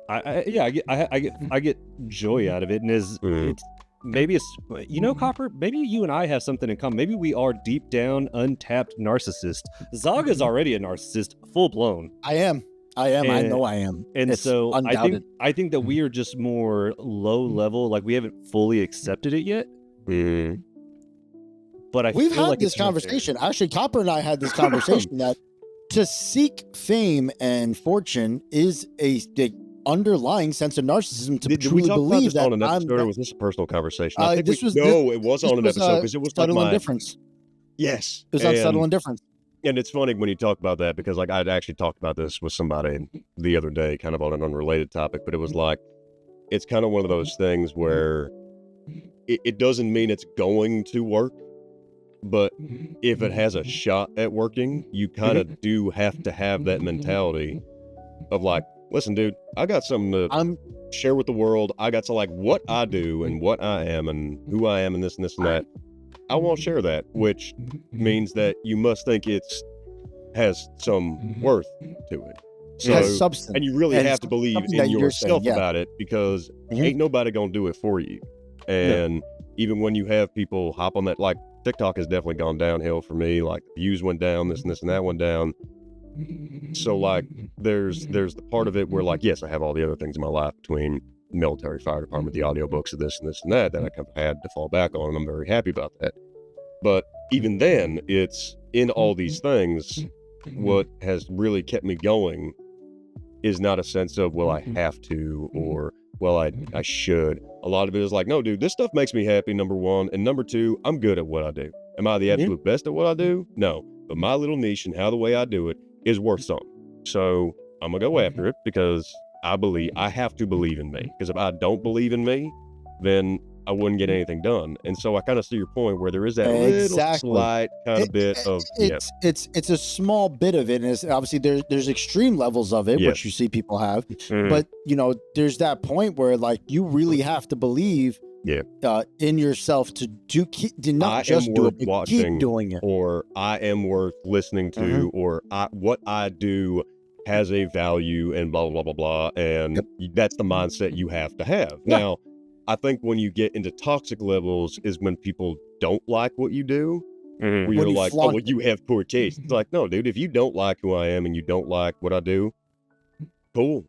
I get joy out of it, and it's maybe it's Copper. Maybe you and I have something in common. Maybe we are deep down untapped narcissists. Zaga's already a narcissist, full blown. I am. And, I know I am. And it's so undoubted. I think that we are just more low level. Like we haven't fully accepted it yet. But we've feel had like this conversation. Actually, Copper and I had this conversation that to seek fame and fortune is a underlying sense of narcissism to truly we talk believe about this that on an episode, or was this a personal conversation? I think it was on an episode because it was subtle indifference. Yes, it was on subtle indifference. And it's funny when you talk about that because like I'd actually talked about this with somebody the other day, kind of on an unrelated topic, but it was like it's kind of one of those things where it doesn't mean it's going to work, but if it has a shot at working, you kind of do have to have that mentality of like, listen, dude, I got something to share with the world. I got to like what I do and what I am and who I am and this and this and that. I won't share that, which means that you must think has some worth to it. So, it has substance. And you really have to believe in yourself about it because ain't nobody gonna do it for you. And even when you have people hop on that, like TikTok has definitely gone downhill for me. Like views went down, this and this and that went down. So like there's the part of it where like, yes, I have all the other things in my life between military, fire department, the audiobooks of this and that I kind of had to fall back on, and I'm very happy about that. But even then, it's in all these things, what has really kept me going is not a sense of, well, I have to, or, well, I should. A lot of it is like, no, dude, this stuff makes me happy, number one, and number two, I'm good at what I do. Am I the absolute best at what I do? No. But my little niche and how the way I do it is worth something. So I'm going to go after it because I have to believe in me, because if I don't believe in me, then I wouldn't get anything done. And so I kind of see your point where there is that little slight kind of bit of it's a small bit of it, and it's, obviously there's extreme levels of it, which you see people have, but there's that point where like you really have to believe in yourself to not just do it, but keep doing it, or I am worth listening to, or what I do has a value, and blah, blah, blah, blah, blah. And that's the mindset you have to have. Now, I think when you get into toxic levels is when people don't like what you do. Where you're like, oh, well, you have poor taste. It's like, no, dude, if you don't like who I am and you don't like what I do, cool.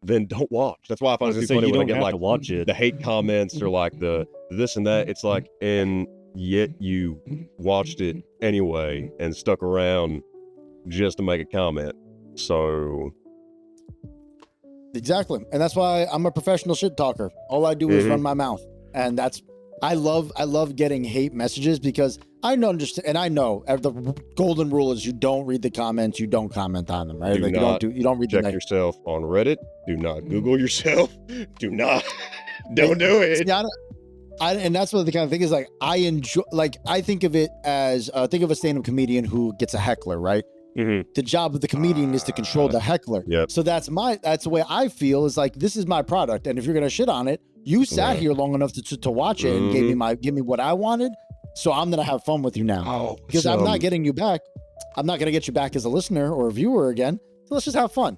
Then don't watch. That's why I find it funny when I get like the hate comments or like the this and that. It's like, and yet you watched it anyway and stuck around just to make a comment. So exactly, and that's why I'm a professional shit talker. All I do is run my mouth, and that's I love getting hate messages because I know and I know the golden rule is you don't read the comments, you don't comment on them, right? You don't read. Check yourself on Reddit. Do not Google yourself. Don't do it. And that's what the kind of thing is like. I enjoy, like I think of it as think of a stand-up comedian who gets a heckler, right? The job of the comedian is to control the heckler. So that's the way I feel, is like, this is my product, and if you're gonna shit on it, you sat here long enough to watch it and give me what I wanted, so I'm gonna have fun with you now, because I'm not getting you back. I'm not gonna get you back as a listener or a viewer again, so let's just have fun.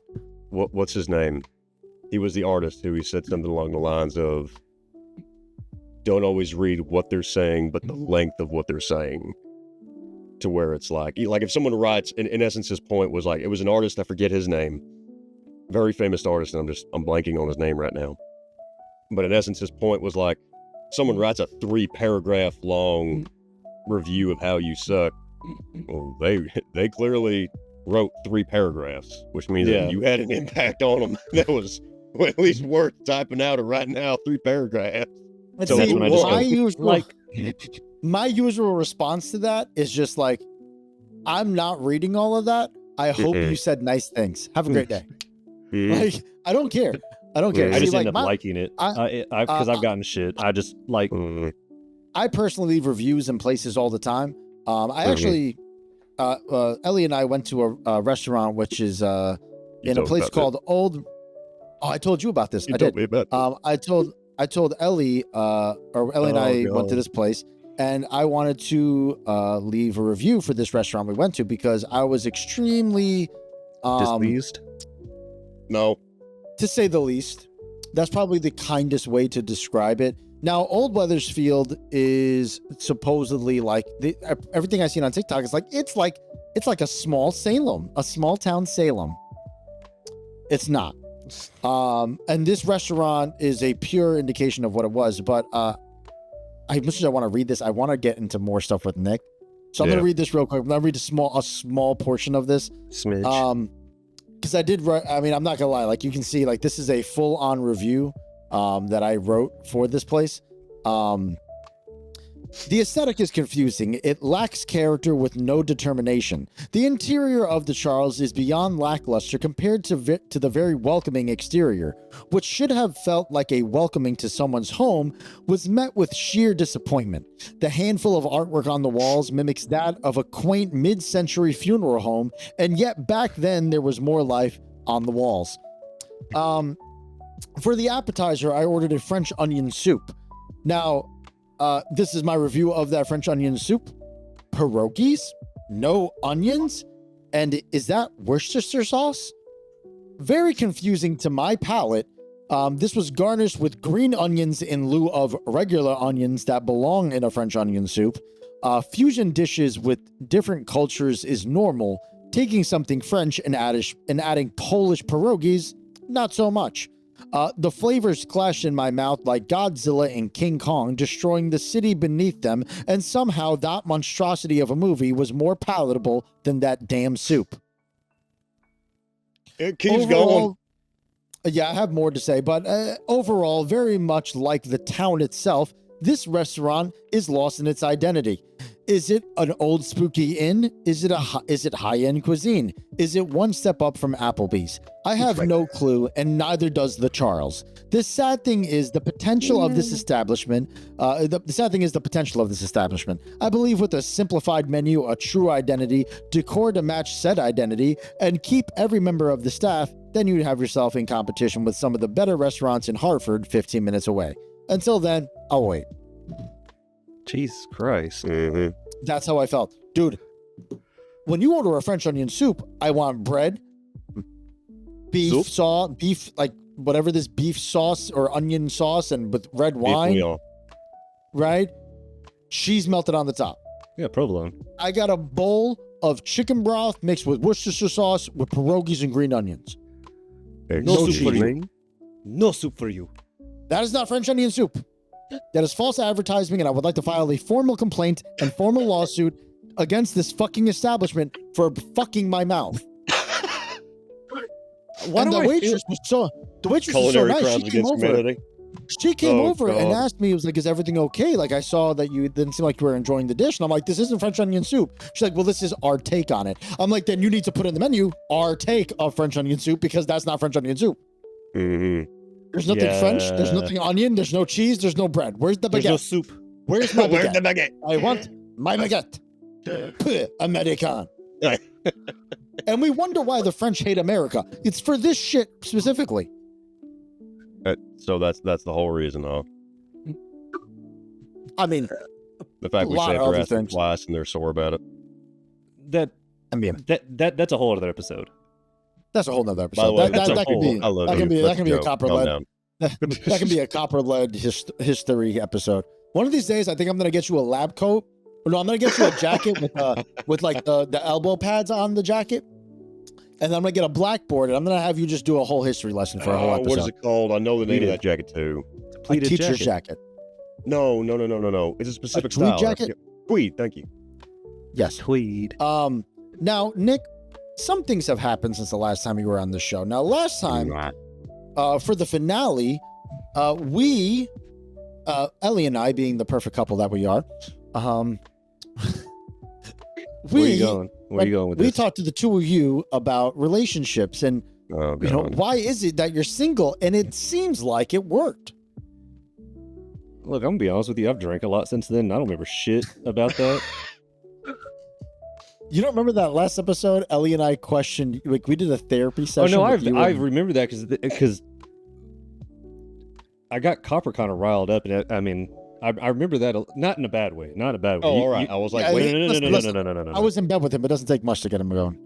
What's his name? He was the artist who he said something along the lines of, don't always read what they're saying, but the length of what they're saying. To where it's like if someone writes, in essence, his point was like, it was an artist, I forget his name, very famous artist, and I'm blanking on his name right now. But in essence, his point was like, someone writes a 3-paragraph long review of how you suck. Well, they clearly wrote 3 paragraphs, which means that you had an impact on them that was at least worth typing out or writing out 3 paragraphs. So that's when I just my usual response to that is just like, I'm not reading all of that. I hope you said nice things. Have a great day. Like, I don't care. I don't care. I just end up liking it because I've gotten shit. I just like. I personally leave reviews in places all the time. I actually, Ellie and I went to a restaurant which is in a place called Old. Oh, I told you about this. I did. I told Ellie, or Ellie and I went to this place, and I wanted to leave a review for this restaurant we went to because I was extremely displeased. No, to say the least. That's probably the kindest way to describe it. Now, Old Weathersfield is supposedly like everything I've seen on TikTok is like it's like a small Salem, a small town Salem. It's not. And this restaurant is a pure indication of what it was. But as much as I want to read this, I want to get into more stuff with Nick. So I'm gonna read this real quick. I'm gonna read a small portion of this. Smidge. Because I did write. I mean, I'm not gonna lie. Like you can see, like this is a full-on review that I wrote for this place. The aesthetic is confusing. It lacks character with no determination. The interior of the Charles is beyond lackluster compared to the very welcoming exterior. What should have felt like a welcoming to someone's home was met with sheer disappointment. The handful of artwork on the walls mimics that of a quaint mid-century funeral home, and yet back then there was more life on the walls. For the appetizer, I ordered a French onion soup. Now, this is my review of that French onion soup. Pierogies, no onions, and is that Worcestershire sauce? Very confusing to my palate. This was garnished with green onions in lieu of regular onions that belong in a French onion soup. Fusion dishes with different cultures is normal. Taking something French and adding Polish pierogies, not so much. The flavors clashed in my mouth like Godzilla and King Kong destroying the city beneath them, and somehow that monstrosity of a movie was more palatable than that damn soup. It keeps going. Yeah, I have more to say, but overall, very much like the town itself, this restaurant is lost in its identity. Is it an old spooky inn? Is it high-end cuisine? Is it one step up from Applebee's? I have no clue, and neither does the Charles. The sad thing is the potential of this establishment. The sad thing is the potential of this establishment. I believe with a simplified menu, a true identity, decor to match said identity, and keep every member of the staff, then you'd have yourself in competition with some of the better restaurants in Hartford 15 minutes away. Until then, I'll wait. Jesus Christ. Mm-hmm. That's how I felt. Dude, when you order a French onion soup, I want bread, beef sauce, like whatever this beef sauce or onion sauce and with red wine, right? Cheese melted on the top. Yeah, provolone. I got a bowl of chicken broth mixed with Worcestershire sauce with pierogies and green onions. No soup for you. No soup for you. That is not French onion soup. That is false advertising, and I would like to file a formal complaint and formal lawsuit against this fucking establishment for fucking my mouth. The waitress was so nice. She came over and asked me, it was like, is everything okay? Like, I saw that you didn't seem like you were enjoying the dish. And I'm like, this isn't French onion soup. She's like, well, this is our take on it. I'm like, then you need to put in the menu our take of French onion soup because that's not French onion soup. Mm-hmm. There's nothing French. There's nothing onion. There's no cheese. There's no bread. Where's the baguette? There's no soup. Where's my baguette? Where's the baguette? I want my baguette. American. And we wonder why the French hate America. It's for this shit specifically. So that's the whole reason, huh? I mean, the fact we saved their ass twice and they're sore about it. That's a whole other episode. That's a whole nother episode. By the way, that can be a copper lead. That can be a copper-led history episode. One of these days, I think I'm gonna get you a lab coat. No, I'm gonna get you a jacket with like the elbow pads on the jacket, and then I'm gonna get a blackboard, and I'm gonna have you just do a whole history lesson for a whole episode. What is it called? I know the name of that jacket too. A teacher's jacket. No. It's a specific tweed style. jacket? Tweed. Thank you. Yes. Tweed. Now, Nick, some things have happened since the last time you were on the show. Now, last time, for the finale, we, Ellie and I, being the perfect couple that we are, Where are you going? Where are you going with this? We talked to the two of you about relationships and why is it that you're single? And it seems like it worked. Look, I'm gonna be honest with you. I've drank a lot since then. I don't remember shit about that. You don't remember that last episode? Ellie and I questioned, like, we did a therapy session. Oh no, I remember that because I got Copper kind of riled up, and I mean, I remember that not in a bad way, not a bad way. Oh, all right. I was like, wait, no. I was in bed with him. It doesn't take much to get him going.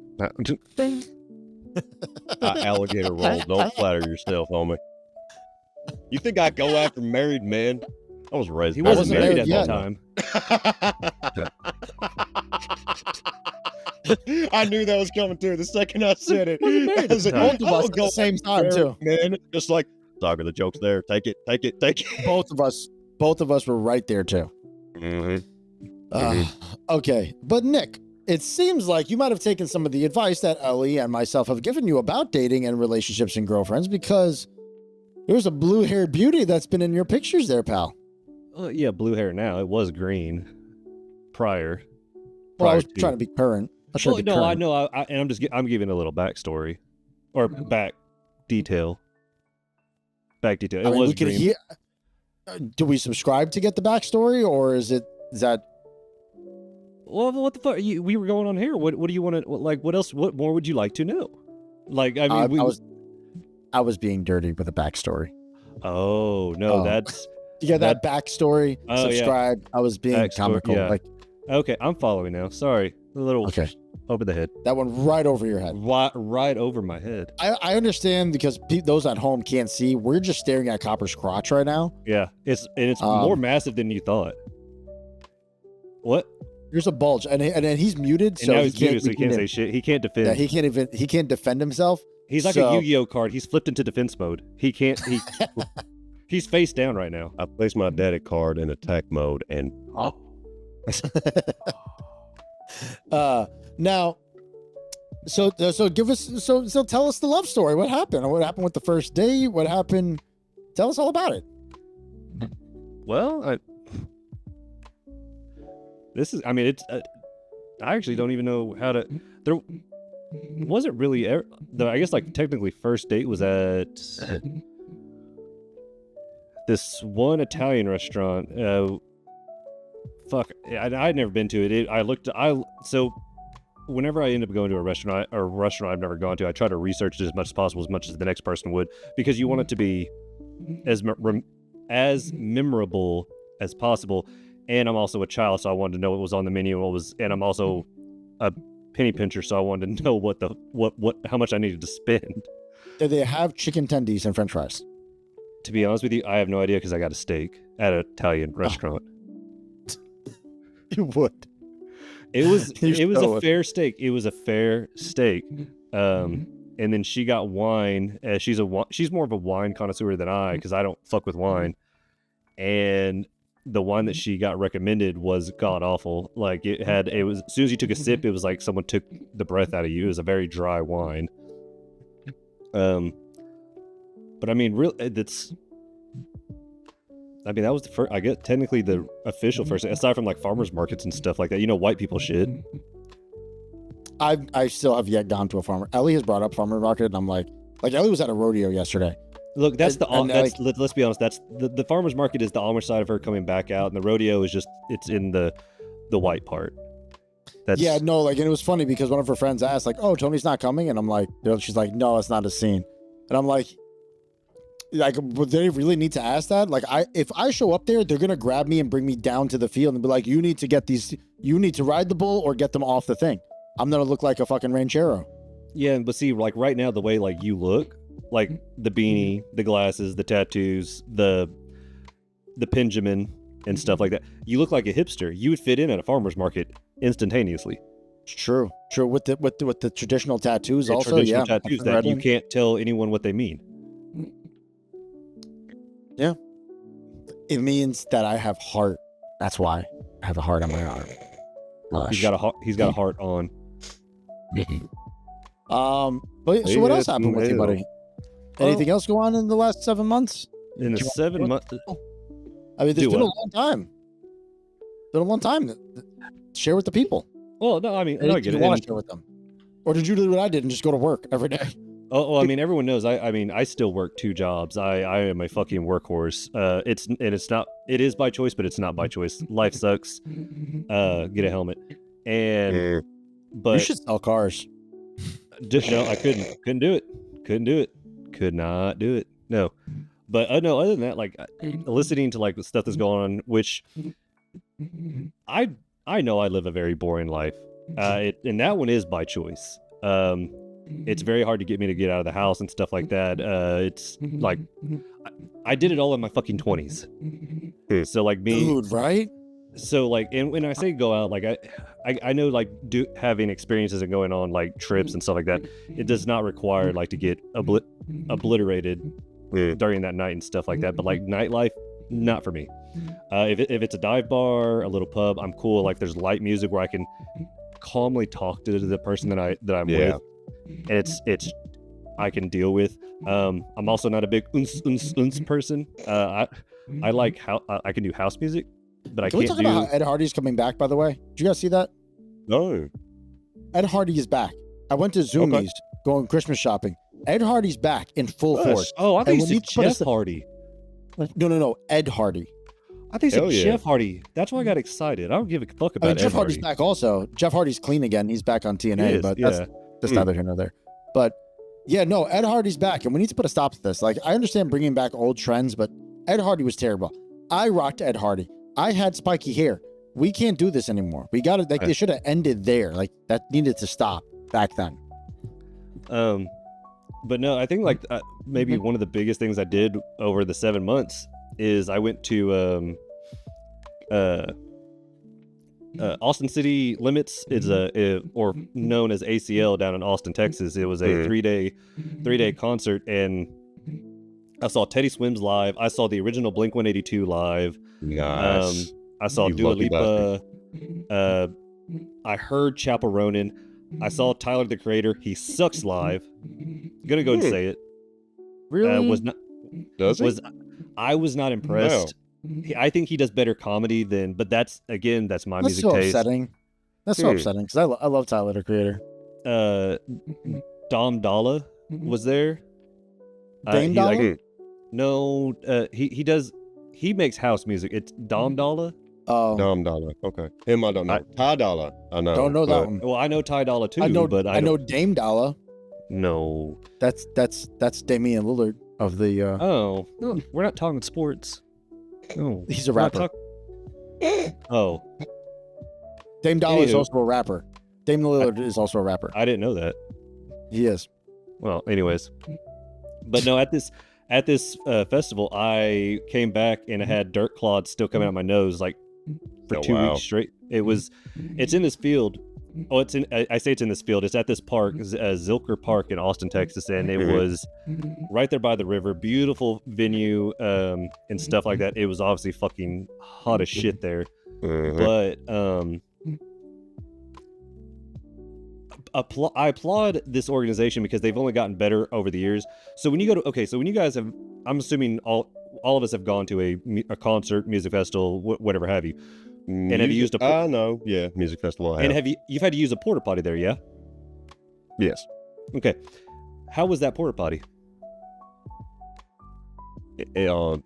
Alligator roll. Don't flatter yourself, homie. You think I go after married men? I was raised. He wasn't married at that time. I knew that was coming too. The second I said it, both of us at the same time too. Man, just like Saga, the joke's there. Take it. Both of us were right there too. Okay, but Nick, it seems like you might have taken some of the advice that Ellie and myself have given you about dating and relationships and girlfriends, because there's a blue-haired beauty that's been in your pictures there, pal. Yeah, blue hair now. It was green prior. Well, I was trying to be current. I know. I'm giving a little backstory or back detail. It was green. Do we subscribe to get the backstory, or is that? Well, what the fuck? We were going on here. What do you want to like? What else? What more would you like to know? Like, I mean, I was being dirty with a backstory. Oh no, that's that backstory. Subscribe. Yeah. I was being comical. Yeah. Like, okay, I'm following now. Sorry, a little over the head. That one right over your head. Right over my head. I understand, because those at home can't see. We're just staring at Copper's crotch right now. Yeah, it's more massive than you thought. What? There's a bulge, and he's muted, so now he's muted, so he can't say shit. He can't defend. Yeah, he can't defend himself. He's like a Yu-Gi-Oh card. He's flipped into defense mode. He can't. He's face down right now. I placed my daddy card in attack mode, and now, so give us so tell us the love story. What happened? What happened with the first date? What happened? Tell us all about it. Well, it's. I actually don't even know how to. There wasn't really. I guess like technically first date was at this one Italian restaurant. I'd never been to it. So whenever I end up going to a restaurant I've never gone to, I try to research it as much as possible, as much as the next person would, because you want it to be as memorable as possible. And I'm also a child, so I wanted to know what was on the menu, and I'm also a penny pincher, so I wanted to know how much I needed to spend. Do they have chicken tendies and French fries? To be honest with you, I have no idea, because I got a steak at an Italian restaurant. You would. It was a fair steak. It was a fair steak. And then she got wine. She's more of a wine connoisseur than I, because I don't fuck with wine. And the wine that she got recommended was god awful. Like it was, as soon as you took a sip, it was like someone took the breath out of you. It was a very dry wine. But I mean, that was the first, I guess, technically the official first, aside from like farmers markets and stuff like that, white people shit. I still have yet gone to a farmer. Ellie has brought up farmer market, and I'm like Ellie was at a rodeo yesterday. Look, let's be honest. That's the farmer's market is the Amish side of her coming back out, and the rodeo is just, it's in the white part. And it was funny because one of her friends asked, like, "Oh, Tony's not coming," and I'm like, she's like, "No, it's not a scene," and I'm like, would they really need to ask that? Like, if I show up there, they're gonna grab me and bring me down to the field and be like, "You need to ride the bull or get them off the thing." I'm gonna look like a fucking ranchero. Yeah, but see, like right now, the way like you look, like the beanie, the glasses, the tattoos, the Benjamin and stuff like that. You look like a hipster. You would fit in at a farmer's market instantaneously. True. With the traditional tattoos, also, traditional yeah. tattoos that you can't tell anyone what they mean. Yeah. It means that I have heart. That's why I have a heart on my arm. He's got a heart on. But so what else happened with you, buddy? Anything else go on in the last 7 months? In the 7 months, I mean, there's been a long time. Been a long time. Share with the people. Well, no, I mean, I get it. You want to share with them, or did you do what I did and just go to work every day? Oh, well, I mean, everyone knows. I mean, I still work 2 jobs. I am a fucking workhorse. It's not. It is by choice, but it's not by choice. Life sucks. Get a helmet. And but you should sell cars. No, I couldn't. Couldn't do it. Couldn't do it. Could not do it. No. But no, other than that, like listening to like the stuff that's going on, which I know I live a very boring life. And that one is by choice. It's very hard to get me to get out of the house and stuff like that. It's like I did it all in my fucking 20s. So like me, dude, right? So like, and when I say go out, like I know like having experiences and going on like trips and stuff like that, it does not require like to get obliterated during that night and stuff like that. But like nightlife, not for me. If it's a dive bar, a little pub, I'm cool. Like there's light music where I can calmly talk to the person that I'm with, and it's I can deal with. I'm also not a big uns person. I like how I can do house music, but I can't do. Can we talk about how Ed Hardy's coming back? By the way, did you guys see that? No. Ed Hardy is back. I went to Zoomies going Christmas shopping. Ed Hardy's back in full force. Oh, I think it's Jeff Hardy. No. Ed Hardy. I think it's Jeff Hardy. That's why I got excited. I don't give a fuck about Jeff Hardy's back also. Jeff Hardy's clean again. He's back on TNA, but that's neither here nor there. But yeah, no, Ed Hardy's back, and we need to put a stop to this. Like, I understand bringing back old trends, but Ed Hardy was terrible. I rocked Ed Hardy. I had spiky hair. We can't do this anymore. We got to, like, they should have ended there. Like, that needed to stop back then. But no, I think like maybe one of the biggest things I did over the 7 months is I went to Austin City Limits. Is or known as ACL down in Austin, Texas. It was a three day concert, and I saw Teddy Swims live. I saw the original Blink-182 live. Nice. I saw Dua Lipa. I heard Chapel Ronin. I saw Tyler the Creator. He sucks live. Gonna go and say it. Really? Was not. Does he? I was not impressed. I think he does better comedy than. But that's my music taste. Upsetting. That's so upsetting because I love Tyler the Creator. Dom Dalla was there. Dame Dalla? No, he does. He makes house music. It's Dom Dalla. Oh, Dom Dollar. Okay. Him, I don't know. Ty Dollar, I know. Don't know that one. Well, I know Ty Dolla too. But I know Dame Dollar. No. That's Damian Lillard of the. Oh, no, we're not talking sports. No, he's a rapper. Oh. Dame Dollar is also a rapper. Dame Lillard is also a rapper. I didn't know that. He is. Well, anyways, but no, at this festival, I came back and I had dirt clods still coming out my nose like for 2 weeks straight. It's in this field. Oh, I say it's in this field. It's at this park, Zilker Park in Austin, Texas, and it was right there by the river. Beautiful venue and stuff like that. It was obviously fucking hot as shit there, but I applaud this organization because they've only gotten better over the years. So when you go to so when you guys have, I'm assuming all of us have gone to a concert, music festival, whatever have you. And have you used a? No, yeah, music festival. I have. And you've had to use a porta potty there, yeah? Yes. Okay. How was that porta potty? Not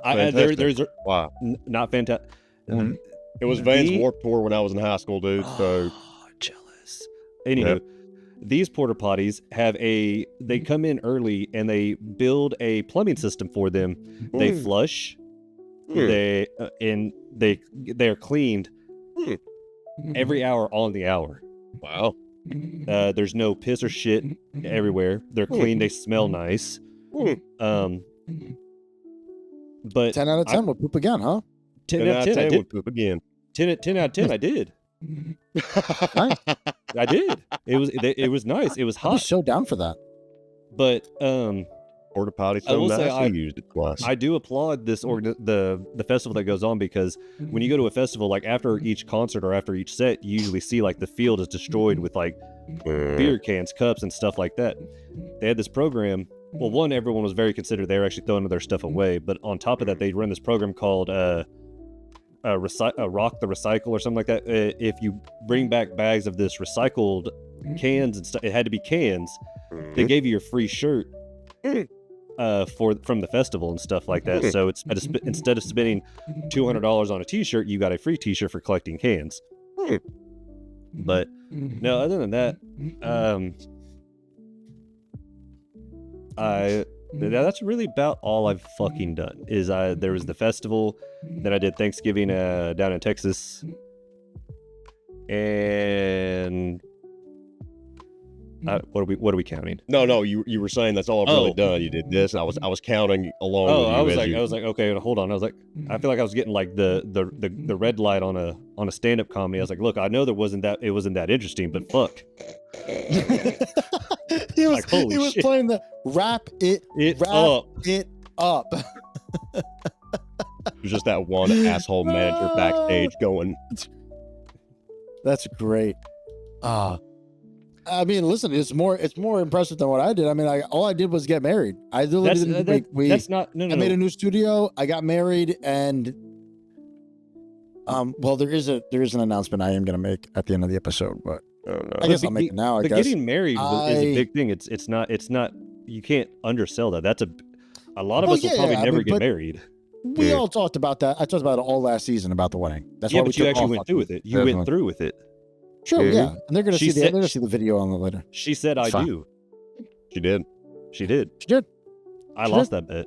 fantastic. Wow. Not fantastic. It was Vans Warped Tour when I was in high school, dude. So jealous. Anywho, these porta potties they come in early and they build a plumbing system for them. They flush. They're cleaned every hour on the hour. Wow. There's no piss or shit everywhere. They're clean. They smell nice. But 10 out of 10 would poop again, huh? 10 out of 10 I did. would poop again. 10 out of 10 I did. I did. It was nice. It was hot. I'm so down for that. But porta potty. I will say I used it twice. I do applaud this the festival that goes on, because when you go to a festival, like after each concert or after each set, you usually see like the field is destroyed with like beer cans, cups, and stuff like that. They had this program. Well, one, everyone was very considerate. They were actually throwing their stuff away. But on top of that, they run this program called Rock the Recycle or something like that. If you bring back bags of this recycled cans and stuff, it had to be cans. They gave you your free shirt from the festival and stuff like that. So it's instead of spending $200 on a T-shirt, you got a free T-shirt for collecting cans. But no, other than that, that's really about all I've fucking done. There was the festival, then I did Thanksgiving down in Texas, and what are we counting? No, you were saying that's all I've really done. You did this. I was counting along. with you I was like, okay, hold on. I was like, I feel like I was getting like the red light on a stand-up comedy. I was like, look, I know it wasn't that interesting, but fuck. He was playing the wrap it up. It was just that one asshole manager backstage going. That's great. I mean, listen, it's more impressive than what I did. I mean, all I did was get married. I literally that's not no. I made a new studio. I got married, and well, there is an announcement I am going to make at the end of the episode, but I guess I'll make it now. I guess getting married is a big thing. It's not. You can't undersell that. That's a lot of us will probably never get married. We all talked about that. I talked about it all last season about the wedding. That's why but you actually went through with it. You went through with it. Sure, yeah, and they're gonna see the video on it later. She said, "I do." She did. She did. I lost that bet.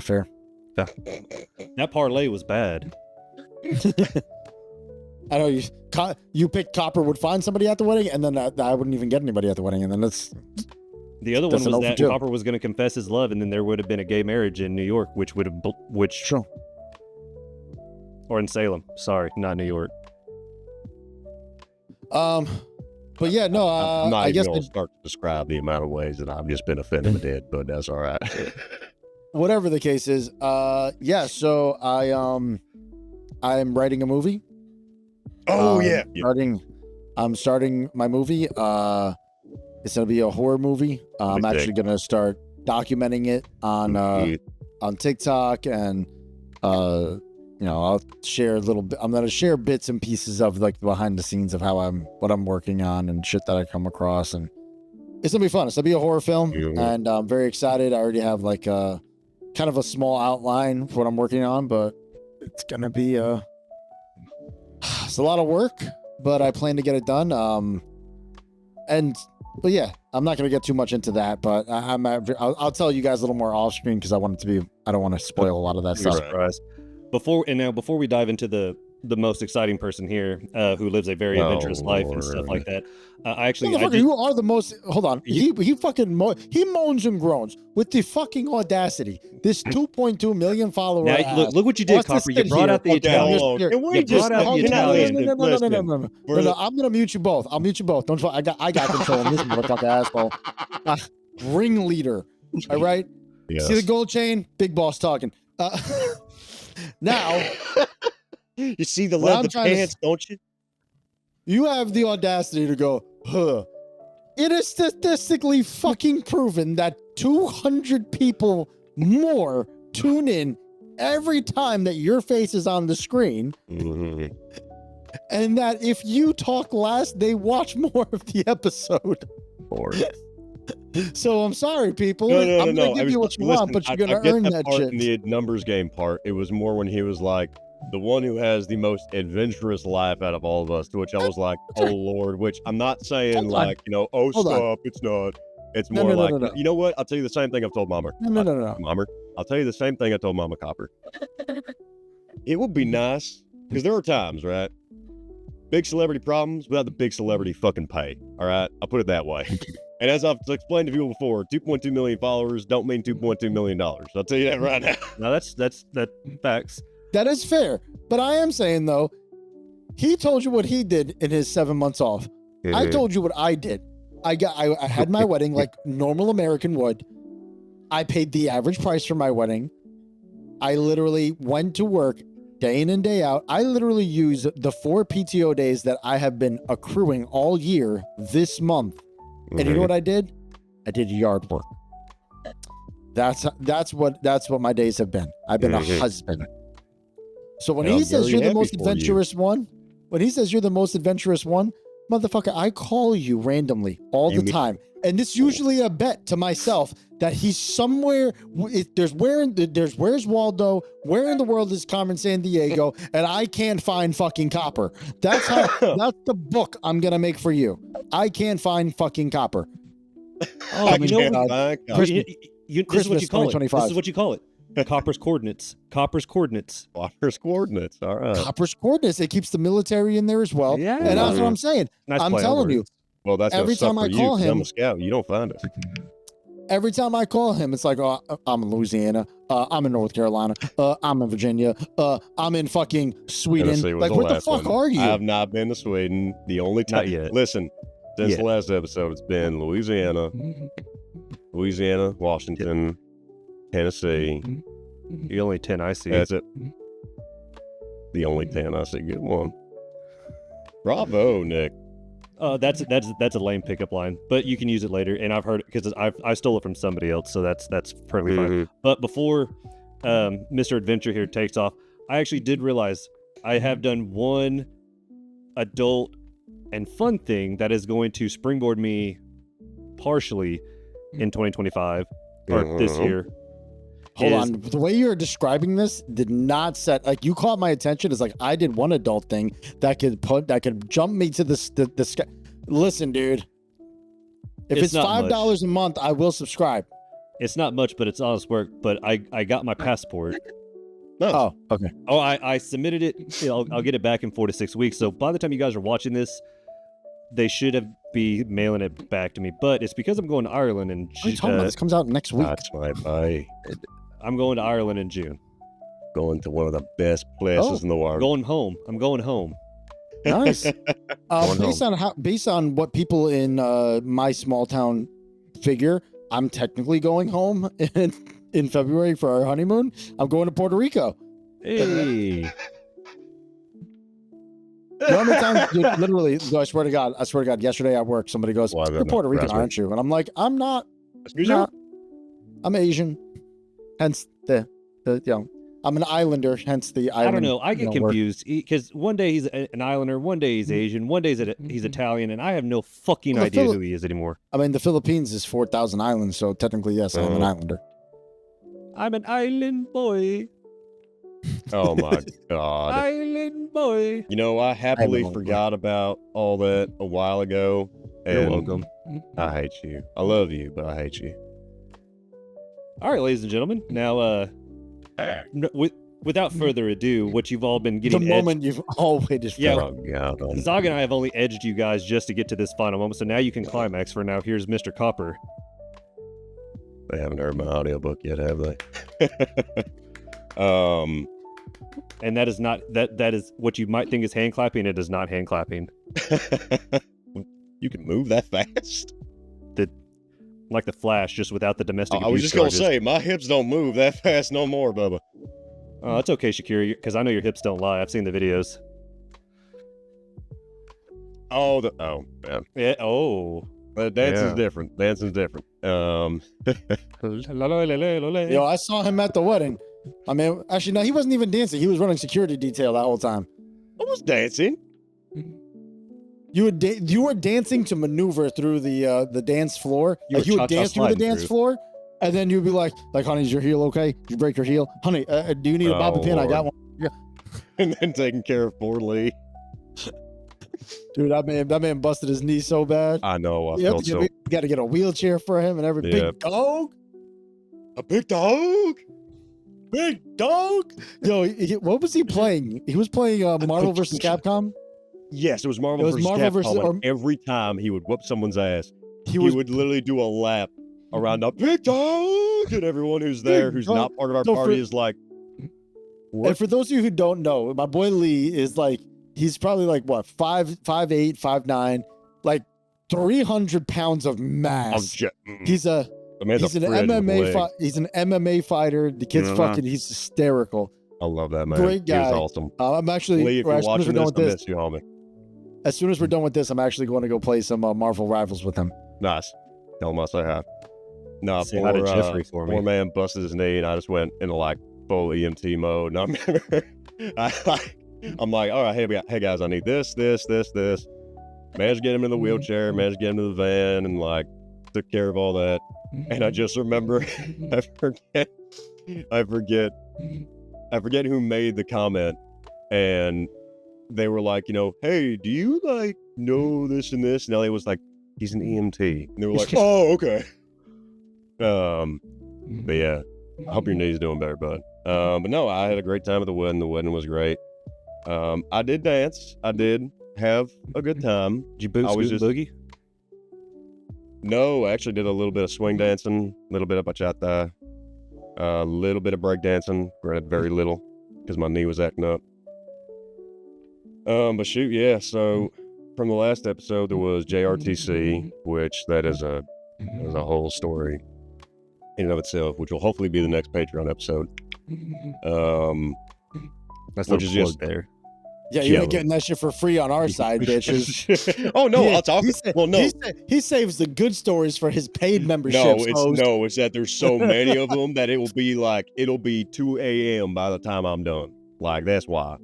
Fair. That parlay was bad. I know you picked Copper would find somebody at the wedding, and then I wouldn't even get anybody at the wedding, and then the other one was that Copper was going to confess his love, and then there would have been a gay marriage in New York, sure, or in Salem. Sorry, not New York. But yeah, no. I'm not I guess going to start to describe the amount of ways that I've just been offended dead, but that's all right. Whatever the case is, yeah. So I am writing a movie. Oh yeah. I'm starting my movie. It's gonna be a horror movie. I'm actually gonna start documenting it on TikTok, and I'll share a little bit. I'm gonna share bits and pieces of like behind the scenes of what I'm working on and shit that I come across, and it's gonna be fun. It's gonna be a horror film, and I'm very excited. I already have like a kind of a small outline for what I'm working on, but it's gonna be it's a lot of work, but I plan to get it done. But yeah, I'm not gonna get too much into that, but I'll tell you guys a little more off screen because I don't want to spoil a lot of that stuff. Surprise. Before we dive into the most exciting person here, who lives a very adventurous life and stuff like that, you are the most. Hold on, he moans and groans with the fucking audacity. This 2.2 million follower. Now, look what you did, Copper. You brought out the Italian. No, I'm gonna mute you both. I'll mute you both. Don't. I got control of this motherfucker asshole. Ringleader. All right. Yes. See the gold chain? Big boss talking. Now. You see the leather pants, don't you? You have the audacity to go, huh. It is statistically fucking proven that 200 people more tune in every time that your face is on the screen. Mm-hmm. And that if you talk last, they watch more of the episode. So I'm sorry, people. I'm going to give you what you want, but you're going to earn that shit. In the numbers game part, it was more when he was like, the one who has the most adventurous life out of all of us, to which I was like, oh Lord, which I'm not saying like, stop, it's not. It's more like, you know what? I'll tell you the same thing I've told Mama. No. Mama, I'll tell you the same thing I told Mama Copper. It would be nice, because there are times, right? big celebrity problems without the big celebrity fucking pay. All right, I'll put it that way. And as I've explained to people before, 2.2 million followers don't mean $2.2 million. I'll tell you that right now. No, that's facts. That is fair. But I am saying, though, he told you what he did in his 7 months off. I told you what I did. I had my wedding like normal American would. I paid the average price for my wedding. I literally went to work day in and day out. I literally used the 4 PTO days that I have been accruing all year this month. And you know what I did? I did yard work. That's what my days have been. I've been a husband. So when he says you're the most adventurous one, motherfucker, I call you randomly all the time. And it's usually a bet to myself that he's somewhere. There's where's Waldo? Where in the world is Carmen Sandiego? And I can't find fucking Copper. That's the book I'm gonna make for you. I can't find fucking Copper. Oh, this is what you call it. This is what you call it. Copper's coordinates. All right. Copper's coordinates. It keeps the military in there as well. Yeah. And that's what I'm saying. Nice I'm play on telling you. words. Well, that's every time I call him, I'm a scout. You don't find us. Every time I call him, it's like, oh, I'm in Louisiana. I'm in North Carolina. I'm in Virginia. I'm in fucking Sweden. Like, where the fuck are you? I have not been to Sweden. The only time. Not yet. Listen, since the last episode, it's been Louisiana, Washington, Tennessee. The only 10 I see. That's it. The only 10 I see. Good one. Bravo, Nick. That's a lame pickup line, but you can use it later. And I've heard it because I stole it from somebody else, so that's perfectly fine. But before Mr. Adventure here takes off, I actually did realize I have done one adult and fun thing that is going to springboard me partially in 2025 or this year. Hold on. The way you're describing this did not set, like, you caught my attention. It's like I did one adult thing that could jump me to the sky. Listen, dude. If it's $5 a month, I will subscribe. It's not much, but it's honest work. But I got my passport. Oh, okay. Oh, I submitted it. I'll get it back in 4 to 6 weeks. So by the time you guys are watching this, they should be mailing it back to me. But it's because I'm going to Ireland in June. What are you talking about? This comes out next week. That's my boy. I'm going to Ireland in June. Going to one of the best places in the world. Going home. I'm going home. Nice. Based on what people in my small town figure, I'm technically going home in February for our honeymoon. I'm going to Puerto Rico. Hey. You know how many times, dude, literally, I swear to God, yesterday at work, somebody goes, "You're Puerto Rican, aren't you?" And I'm like, "I'm not. I'm Asian." Hence the I'm an islander. Hence the island. I don't know. I get confused because one day he's an islander, one day he's Asian, one day he's Italian, and I have no fucking idea who he is anymore. I mean, the Philippines is 4,000 islands, so technically, yes, I'm an islander. I'm an island boy. Oh my God. Island boy. You know, I happily forgot about all that a while ago. You're welcome. I hate you. I love you, but I hate you. All right, ladies and gentlemen. Now, without further ado, what you've all been getting the moment you've all waited for. Yeah, Zog and I have only edged you guys just to get to this final moment, so now you can climax. For now, here's Mr. Copper. They haven't heard my audiobook yet, have they? And that is not that is what you might think is hand clapping. It is not hand clapping. You can move that fast? Like the Flash, just without the domestic abuse I was just going to say, my hips don't move that fast no more, Bubba. Oh, it's okay, Shakira, because I know your hips don't lie. I've seen the videos. Oh, man. Yeah, oh. Dancing's different. Dancing's different. Yo, I saw him at the wedding. I mean, actually, no, he wasn't even dancing. He was running security detail that whole time. I was dancing. You were dancing to maneuver through the dance floor. Like you would dance through the dance floor, and then you'd be like, honey, is your heel okay? Did you break your heel? Honey, do you need a bobby pin? I got one. Yeah. And then taking care of poor Lee. Dude, that man busted his knee so bad. I know. We got to get a wheelchair for him and everything. Big dog. A big dog. Big dog. Yo, what was he playing? He was playing Marvel vs. Capcom. Yes, it was Marvel versus Capcom. And every time he would whoop someone's ass, he would literally do a lap around the picture, and everyone who's there, who's not part of our party, is like. What? And for those of you who don't know, my boy Lee is like, he's probably like what, 5'8", 5'9", like 300 pounds of mass. He's an MMA fighter. The kid's he's hysterical. I love that man. Great guy. He was awesome. I'm actually, Lee, if you're watching this, I miss you, homie. As soon as we're done with this, I'm actually going to go play some Marvel Rivals with him. Nice. Tell him I say hi. Nah, say hi to Jeffrey for me. Poor man busted his knee, and I just went into like full EMT mode. And I'm like, all right, hey guys, I need this. Managed to get him in the wheelchair, managed to get him to the van, and like took care of all that. And I just remember, I forget who made the comment, and they were like, hey, do you like know this and this? And Elliot was like, he's an EMT. And they were like, oh, okay. But yeah, I hope your knee's doing better, bud. But no, I had a great time at the wedding. The wedding was great. I did dance. I did have a good time. Did you boogie? No, I actually did a little bit of swing dancing, a little bit of bachata, a little bit of break dancing. Granted, very little because my knee was acting up. But shoot, yeah. So from the last episode, there was JRTC, which that is a whole story in and of itself, which will hopefully be the next Patreon episode. That's which is just there. Yeah, you ain't getting that shit for free on our side, bitches. Oh no, I'll talk. He saves the good stories for his paid memberships. It's that there's so many of them that it'll be 2 a.m. by the time I'm done. Like that's why.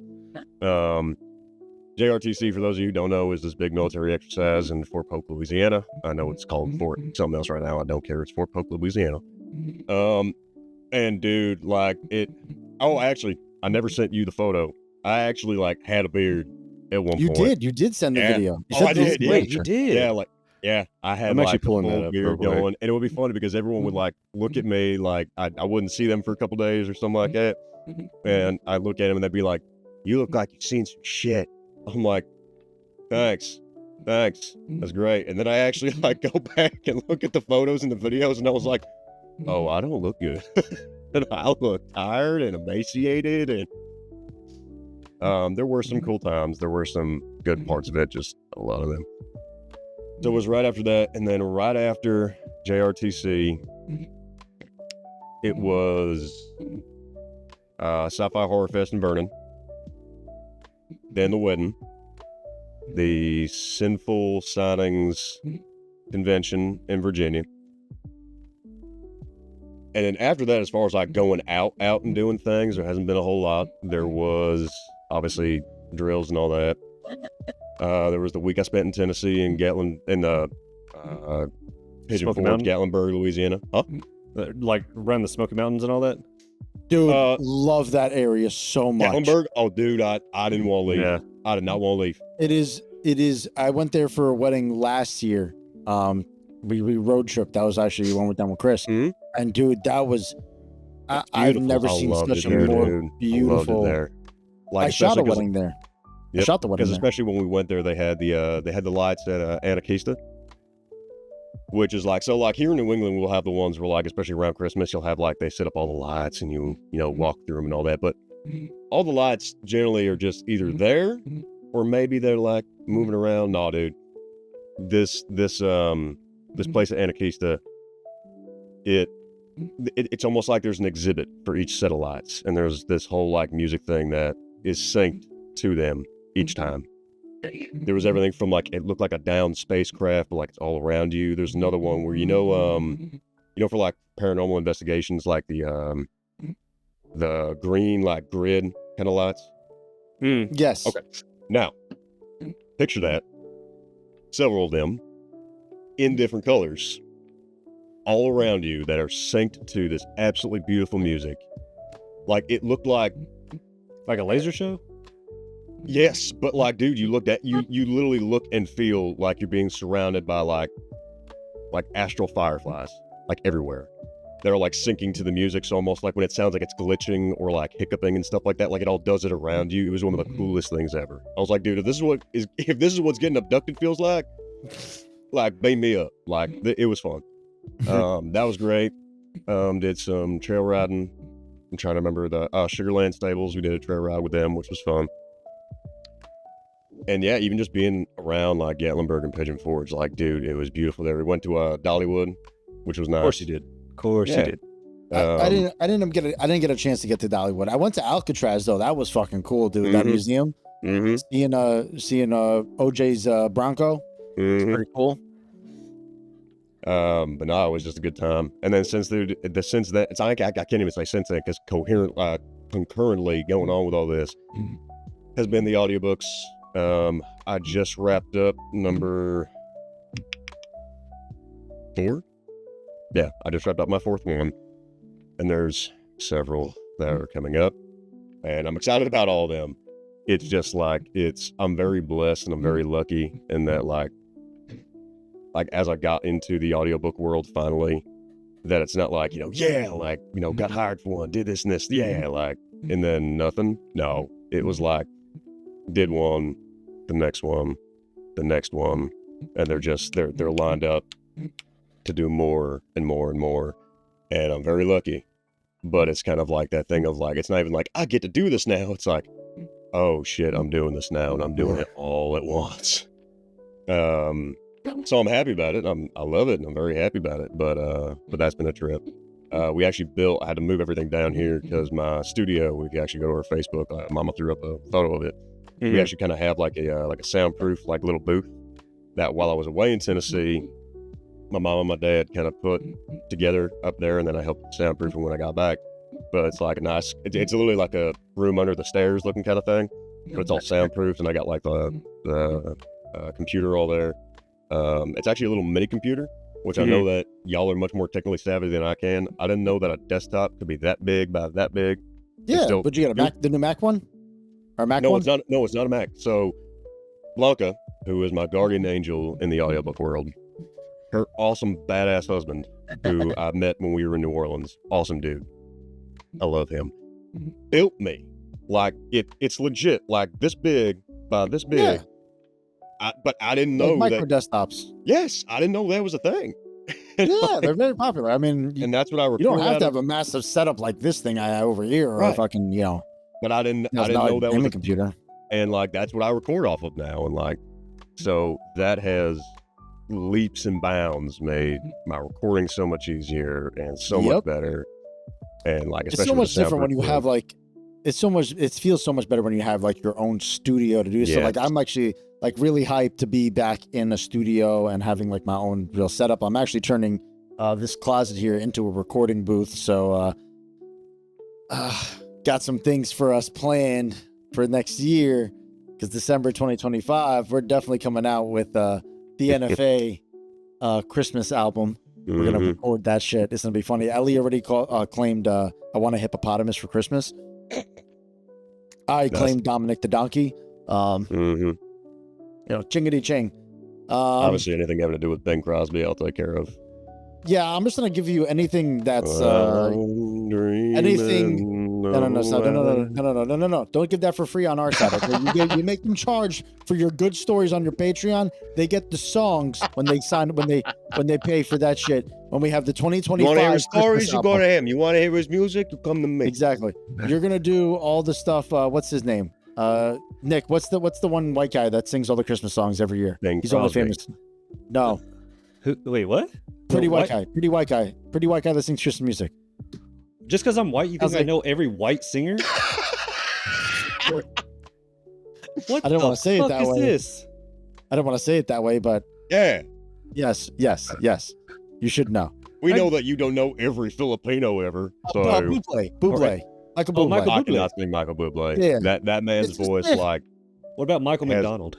JRTC, for those of you who don't know, is this big military exercise in Fort Polk, Louisiana. I know it's called Fort something else right now. I don't care. It's Fort Polk, Louisiana. And dude, like it. Oh, actually, I never sent you the photo. I actually like had a beard at one point. You did send the video. I did. Yeah, you did. Yeah, I had. I'm actually pulling that up beard going, and it would be funny because everyone would like look at me like I wouldn't see them for a couple days or something like that, and I look at them and they'd be like, "You look like you've seen some shit." I'm like, "Thanks, that's great." And then I actually like go back and look at the photos and the videos, and I was like, "Oh, I don't look good." And I look tired and emaciated, and there were some cool times. There were some good parts of it, just a lot of them. So it was right after that, and then right after JRTC, it was Sci-Fi Horror Fest in Vernon, then the wedding, the Sinful Signings Convention in Virginia, and then after that, as far as like going out and doing things, there hasn't been a whole lot. There was obviously drills and all that. There was the week I spent in Tennessee and Pigeon Forge, Gatlinburg, Louisiana. Huh? Like around the Smoky Mountains and all that? Dude, love that area so much. Gatlinburg? Oh, dude, I didn't want to leave. Yeah. I did not want to leave. It is. I went there for a wedding last year. We road trip. That was actually one with them with Chris. Mm-hmm. And dude, that was. I've never seen such a more beautiful. There. Like, I shot a wedding there. Yep, I shot the wedding because especially when we went there, they had the lights at Anarchista, which is like, so like here in New England, we'll have the ones where like, especially around Christmas, you'll have like, they set up all the lights and you walk through them and all that. But all the lights generally are just either there or maybe they're like moving around. No, dude, this place at Anarchista, it's almost like there's an exhibit for each set of lights. And there's this whole like music thing that is synced to them each time. There was everything from like, it looked like a downed spacecraft, but like it's all around you. There's another one where, for like paranormal investigations, like the green, like grid kind of lights. Yes. Okay. Now, picture that. Several of them in different colors all around you that are synced to this absolutely beautiful music. Like it looked like a laser show? Yes, but like, dude, you literally look and feel like you're being surrounded by like astral fireflies, like everywhere. they're like syncing to the music, so almost like when it sounds like it's glitching or like hiccuping and stuff like that, like it all does it around you. It was one of the coolest things ever. I was like, dude, if this is what's getting abducted feels like beam me up. Like it was fun. That was great. Did some trail riding. I'm trying to remember the Sugarland Stables. We did a trail ride with them, which was fun. And yeah, even just being around like Gatlinburg and Pigeon Forge, like, dude, it was beautiful there. We went to Dollywood, which was nice. Of course you did. Of course you did. I didn't get a chance to get to Dollywood. I went to Alcatraz though. That was fucking cool, dude. That museum. Seeing OJ's Bronco. It's pretty cool. But no, it was just a good time. And then since that, it's like I can't even say since then because concurrently going on with all this has been the audiobooks. I just wrapped up number 4. Yeah, I just wrapped up my 4th one, and there's several that are coming up, and I'm excited about all of them. It's just like I'm very blessed and I'm very lucky in that like as I got into the audiobook world finally, that it's not like, got hired for one, did this and this, and then nothing. No, it was like, did one, the next one, and they're lined up to do more and more and more, and I'm very lucky. But it's kind of like that thing of like, it's not even like I get to do this now. It's like, oh shit, I'm doing this now, and I'm doing it all at once. So I'm happy about it. I love it, and I'm very happy about it. But that's been a trip. We actually I had to move everything down here because my studio, we actually go to our Facebook. Mama threw up a photo of it. We actually kind of have like a soundproof like little booth that while I was away in Tennessee, my mom and my dad kind of put together up there, and then I helped soundproof it when I got back. But it's like a nice, it's literally like a room under the stairs looking kind of thing, but it's all soundproof, and I got like the computer all there. It's actually a little mini computer, which I know that y'all are much more technically savvy than I can. I didn't know that a desktop could be that big by that big. Yeah, but you got a Mac, the new Mac one? Or Mac one? It's not a Mac. So Blanca, who is my guardian angel in the audiobook world, her awesome badass husband, who I met when we were in New Orleans, awesome dude, I love him, built me like it's legit, like this big by this big. Yeah. But I didn't know like micro desktops. Yes, I didn't know that was a thing. Yeah, they're very popular. I mean, and that's what I recorded. You don't have to have a massive setup like this thing I have over here, or a fucking, But I didn't know that was a computer. And like that's what I record off of now, and like so that has leaps and bounds made my recording so much easier and so much better. And like it's so much different when you have like it feels so much better when you have like your own studio to do. So like I'm actually like really hyped to be back in a studio and having like my own real setup. I'm actually turning this closet here into a recording booth. So got some things for us planned for next year, because December 2025 we're definitely coming out with the NFA Christmas album. We're gonna record that shit. It's gonna be funny. Ellie already claimed I want a hippopotamus for Christmas. I claimed Dominic the donkey. Chingity ching. Obviously, anything having to do with Ben Crosby, I'll take care of. Yeah, I'm just gonna give you anything that's anything. No. Don't give that for free on our side. Okay? You make them charge for your good stories on your Patreon. They get the songs when they pay for that shit. When we have the 2025. You want to hear his stories? You go to him. You want to hear his music? You come to me. Exactly. You're gonna do all the stuff. What's his name? Nick. What's the one white guy that sings all the Christmas songs every year? He's only famous. No. Wait, what? Pretty white guy that sings Christmas music. Just because I'm white, you think I know every white singer? What I don't want to say it that way. This? I don't want to say it that way, but yeah. Yes. You should know. We know that you don't know every Filipino ever. So Bublé. Michael Bublé. I cannot sing Michael Bublé. Yeah. That man's voice, like. What about Michael McDonald?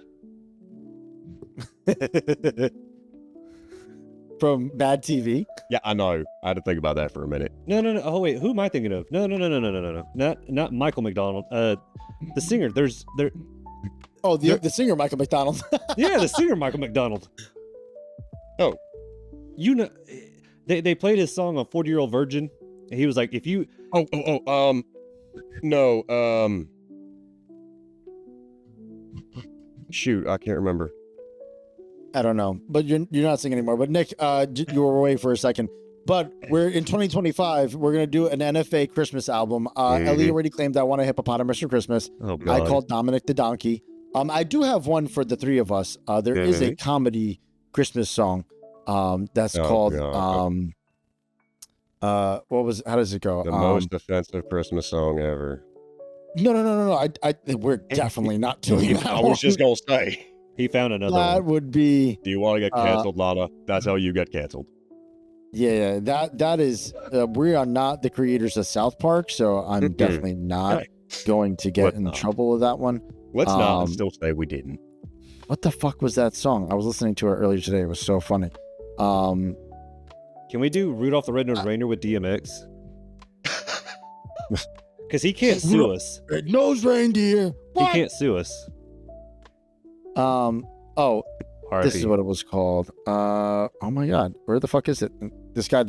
From Bad TV. Yeah, I know. I had to think about that for a minute. No. Oh wait, who am I thinking of? No. Not Michael McDonald. The singer. Oh, the singer Michael McDonald. Yeah, the singer Michael McDonald. Oh, They played his song on 40-Year-Old Virgin, and he was like, if you... No, shoot, I can't remember. I don't know, but you're not singing anymore. But Nick, you were away for a second. But we're in 2025. We're gonna do an NFA Christmas album. Ellie already claimed I want a hippopotamus for Christmas. Oh, I God. called Dominic the donkey. I do have one for the three of us. There is a comedy Christmas song. That's called what was? How does it go? The most offensive Christmas song ever. No. We're definitely not doing that. I was just gonna say. He found another That one. would be. Do you want to get canceled, Lana? That's how you get canceled. Yeah, that is. We are not the creators of South Park, so I'm definitely not going to get in trouble with that one. Let's not still say we didn't. What the fuck was that song? I was listening to it earlier today. It was so funny. Can we do Rudolph the Red-Nosed Reindeer with DMX? Because he can't sue us. Red-Nosed Reindeer. He can't sue us. This is what it was called. Oh my god, where the fuck is it? This guy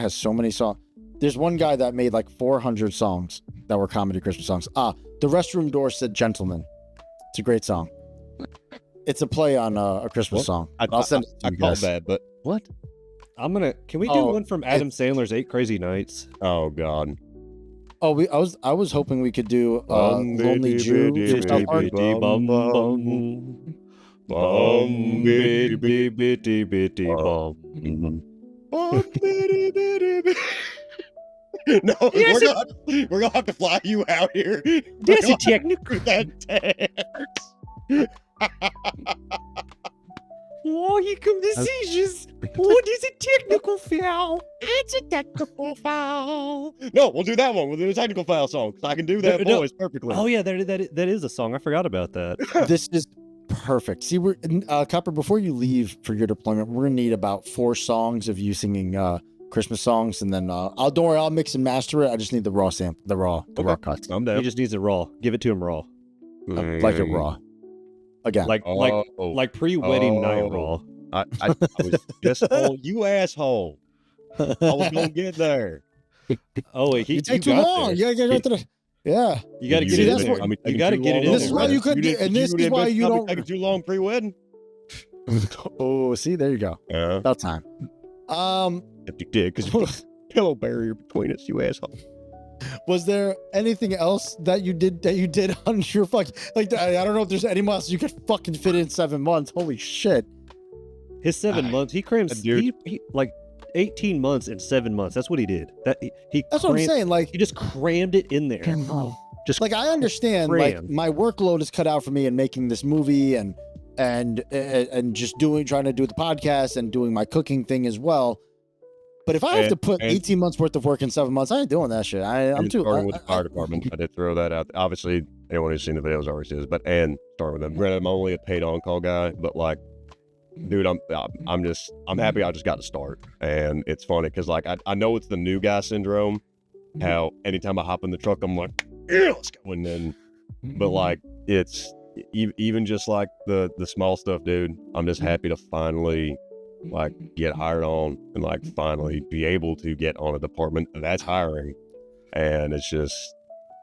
has so many songs. There's one guy that made like 400 songs that were comedy Christmas songs. The Restroom Door Said Gentleman. It's a great song. It's a play on a Christmas song. I'll send it to you guys. that, but what? Can we do one from Adam Sandler's 8 Crazy Nights? Oh god. Oh, I was hoping we could do Lonely Jew from South Park. Bitty bitty bitty bum. No, we're gonna have to fly you out here. There's a technical Oh, here come the seizures. Oh, there's a technical foul. It's a technical foul. No, we'll do that one. We'll do the technical foul song because I can do that voice perfectly. Oh yeah, that is a song. I forgot about that. This is perfect. See, we're Copper. Before you leave for your deployment, we're gonna need about 4 songs of you singing Christmas songs, and then don't worry, I'll mix and master it. I just need the raw sample, the raw cuts. I'm down. He just needs it raw. Give it to him raw. Like it raw. Again, like pre-wedding night raw. I was just you asshole. I was gonna get there. Oh wait, you take too long. You gotta get to the. Yeah, you gotta get it in there. You gotta get it in there. This is why you could, and this is why you don't take too long pre-wedding. Oh, see, there you go. About time. If you did, because you put a pillow barrier between us, you asshole. Was there anything else that you did on your fucking I don't know if there's any else you could fucking fit in 7 months. Holy shit. His 7 months, he crams he like 18 months in 7 months. That's what he did. That's what I'm saying. Like he just crammed it in there. Just like I understand, like my workload is cut out for me in making this movie and just trying to do the podcast and doing my cooking thing as well. But if I have to put 18 months worth of work in 7 months, I ain't doing that shit. I'm too. Starting with the fire department, I did throw that out. Obviously, anyone who's seen the videos already says. But starting with them. Granted, I'm only a paid on-call guy, but like, dude, I'm happy I just got to start. And it's funny because like I know it's the new guy syndrome. How anytime I hop in the truck, I'm like, yeah, let's go. And then, but like it's even just like the small stuff, dude. I'm just happy to finally like get hired on and like finally be able to get on a department that's hiring. And it's just,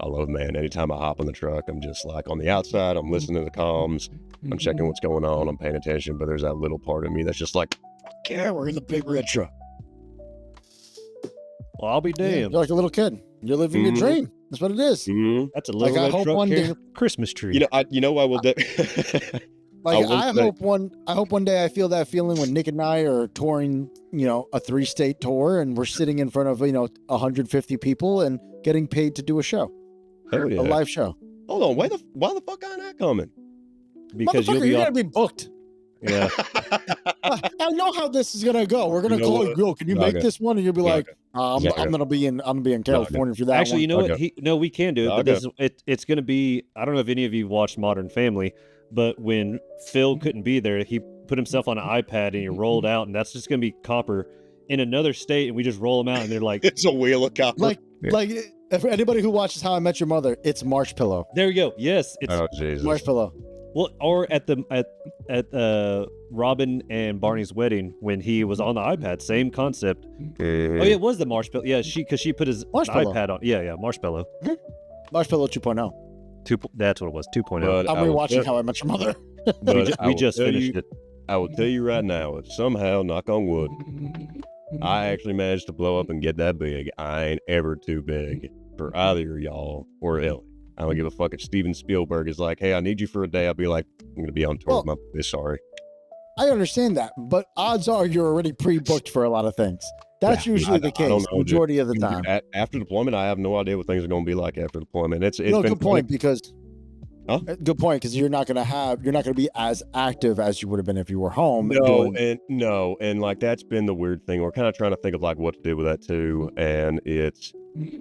I love, man, anytime I hop in the truck, I'm just like on the outside, I'm listening to the comms, I'm checking what's going on, I'm paying attention, but there's that little part of me that's just like, yeah, we're in the big red truck. Well, I'll be damned. You're like a little kid. You're living your dream. That's what it is. That's a little red truck carrying a Christmas tree. I will Like I hope one day I feel that feeling when Nick and I are touring, a 3-state tour and we're sitting in front of 150 people and getting paid to do a show, a live show. Hold on, why the fuck aren't I coming? Because you're gonna be booked. Yeah, I know how this is gonna go. We're gonna call you, girl. Can you make this one? And you'll be like, I'm gonna be in California for that. Actually, one. you know what? No, we can do it. But it's gonna be. I don't know if any of you watched Modern Family. But when Phil couldn't be there, he put himself on an iPad and he rolled out, and that's just going to be Copper in another state, and we just roll them out, and they're like... It's a wheel of Copper. Like, if anybody who watches How I Met Your Mother, it's Marshpillow. There you go. Yes. It's Jesus. Marshpillow. Well, or at Robin and Barney's wedding when he was on the iPad, same concept. Oh yeah, it was the marshmallow. Yeah, because she put his iPad on. Yeah, marshmallow. Marshmallow 2.0. That's what it was. 2.0. But I'm rewatching How I Met Your Mother. we just finished it. I will tell you right now, if somehow, knock on wood, I actually managed to blow up and get that big, I ain't ever too big for either y'all or Ellie. I don't give a fuck if Steven Spielberg is like, hey, I need you for a day. I'll be like, I'm going to be on tour with my boy, sorry. I understand that, but odds are you're already pre-booked for a lot of things. That's usually the case, majority of the time. After deployment, I have no idea what things are going to be like after deployment. It's no, been good point, because good point, because you're not going to be as active as you would have been if you were home. And like that's been the weird thing. We're kind of trying to think of like what to do with that too, and it's,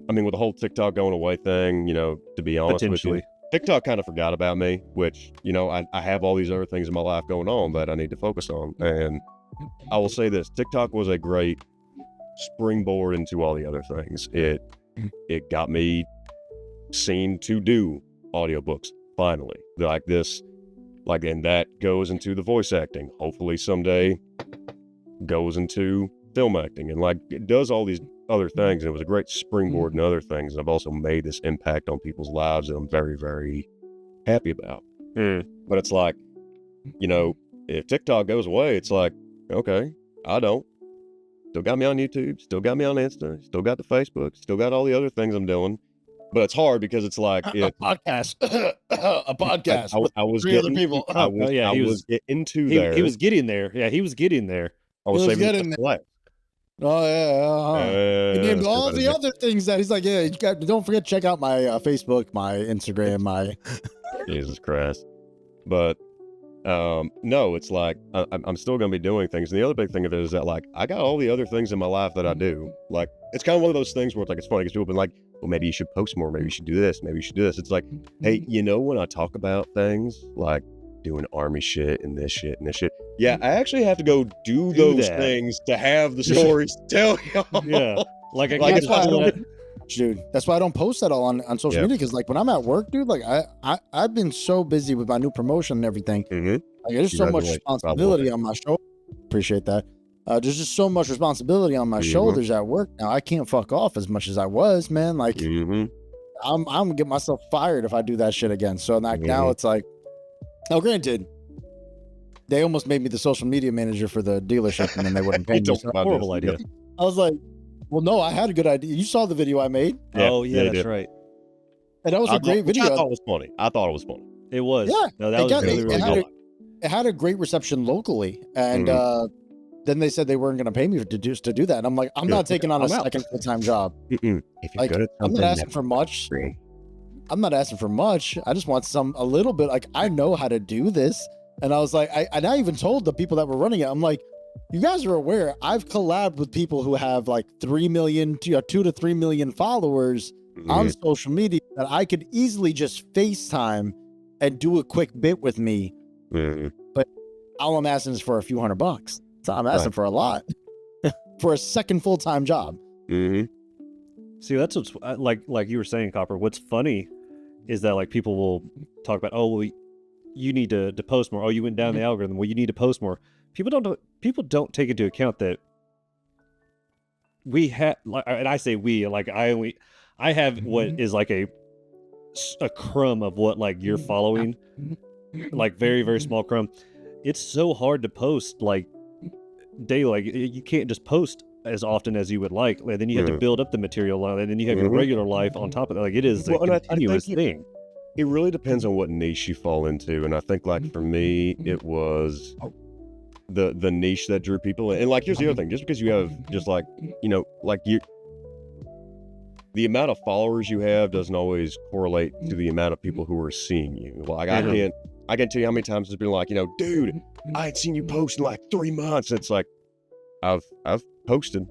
I mean, with the whole TikTok going away thing, you know, to be honest with you, TikTok kind of forgot about me, which, you know, I have all these other things in my life going on that I need to focus on. And I will say this, TikTok was a great springboard into all the other things. It got me seen to do audiobooks finally, like this, like, and that goes into the voice acting, hopefully someday goes into film acting, and like it does all these other things, and it was a great springboard and other things. And I've also made this impact on people's lives that I'm very, very happy about. But it's like, you know, if TikTok goes away, it's like, okay, I don't. Still got me on YouTube, still got me on Insta, still got the Facebook, still got all the other things I'm doing. But it's hard because it's like a podcast. A podcast. I was three other people. I was into there. He was getting there. Yeah, he was getting there. I was saving the Oh yeah, he named all the other things that he's like, yeah, don't forget to check out my Facebook, my Instagram, my Jesus Christ. But no, it's like I'm still gonna be doing things. And the other big thing of it is that like I got all the other things in my life that I do. Like it's kind of one of those things where it's like it's funny because people have been like, well, maybe you should post more, maybe you should do this, maybe you should do this. It's like, hey, you know, when I talk about things like doing army shit and this shit and this shit, yeah, I actually have to go do those things to have the stories to tell y'all. Yeah, like that's why I don't post that all on social media, because like when I'm at work, dude, like I've been so busy with my new promotion and everything. Like there's so much responsibility on my shoulders. Appreciate that. There's just so much responsibility on my shoulders at work now. I can't fuck off as much as I was, man. Like I'm gonna get myself fired if I do that shit again. So like now it's like, now granted, they almost made me the social media manager for the dealership, and then they wouldn't pay me. So horrible idea. I was like, well, no, I had a good idea. You saw the video I made? Oh yeah, that's right. And that was a great video. I thought it was funny. It was. Yeah, no, that was really good. It had a great reception locally, and then they said they weren't going to pay me to do that. And I'm like, I'm not taking on a second full-time job. If you're like, good at I'm not asking for much. I'm not asking for much. I just want a little bit. Like, I know how to do this. And I was like, I even told the people that were running it, I'm like, you guys are aware, I've collabed with people who have like 3 million, 2 to 3 million followers on social media that I could easily just FaceTime and do a quick bit with me. But all I'm asking is for a few $100. So I'm asking for a lot for a second full-time job. See, that's what's like you were saying, Copper. What's funny is that like people will talk about, oh, well, you need to post more. Oh, you went down the algorithm. Well, you need to post more. People don't take into account that we have, and I say we, like I have what is like a crumb of what like you're following, like very, very small crumb. It's so hard to post like daily. Like you can't just post as often as you would like. And then you have to build up the material, and then you have your regular life on top of it. Like it is a continuous thing. It really depends on what niche you fall into, and I think like for me, it was the niche that drew people in. And like here's the other thing: just because you have just like like the amount of followers you have doesn't always correlate to the amount of people who are seeing you. Like I can't tell you how many times it's been like, dude, I ain't seen you post in like 3 months. It's like I've posted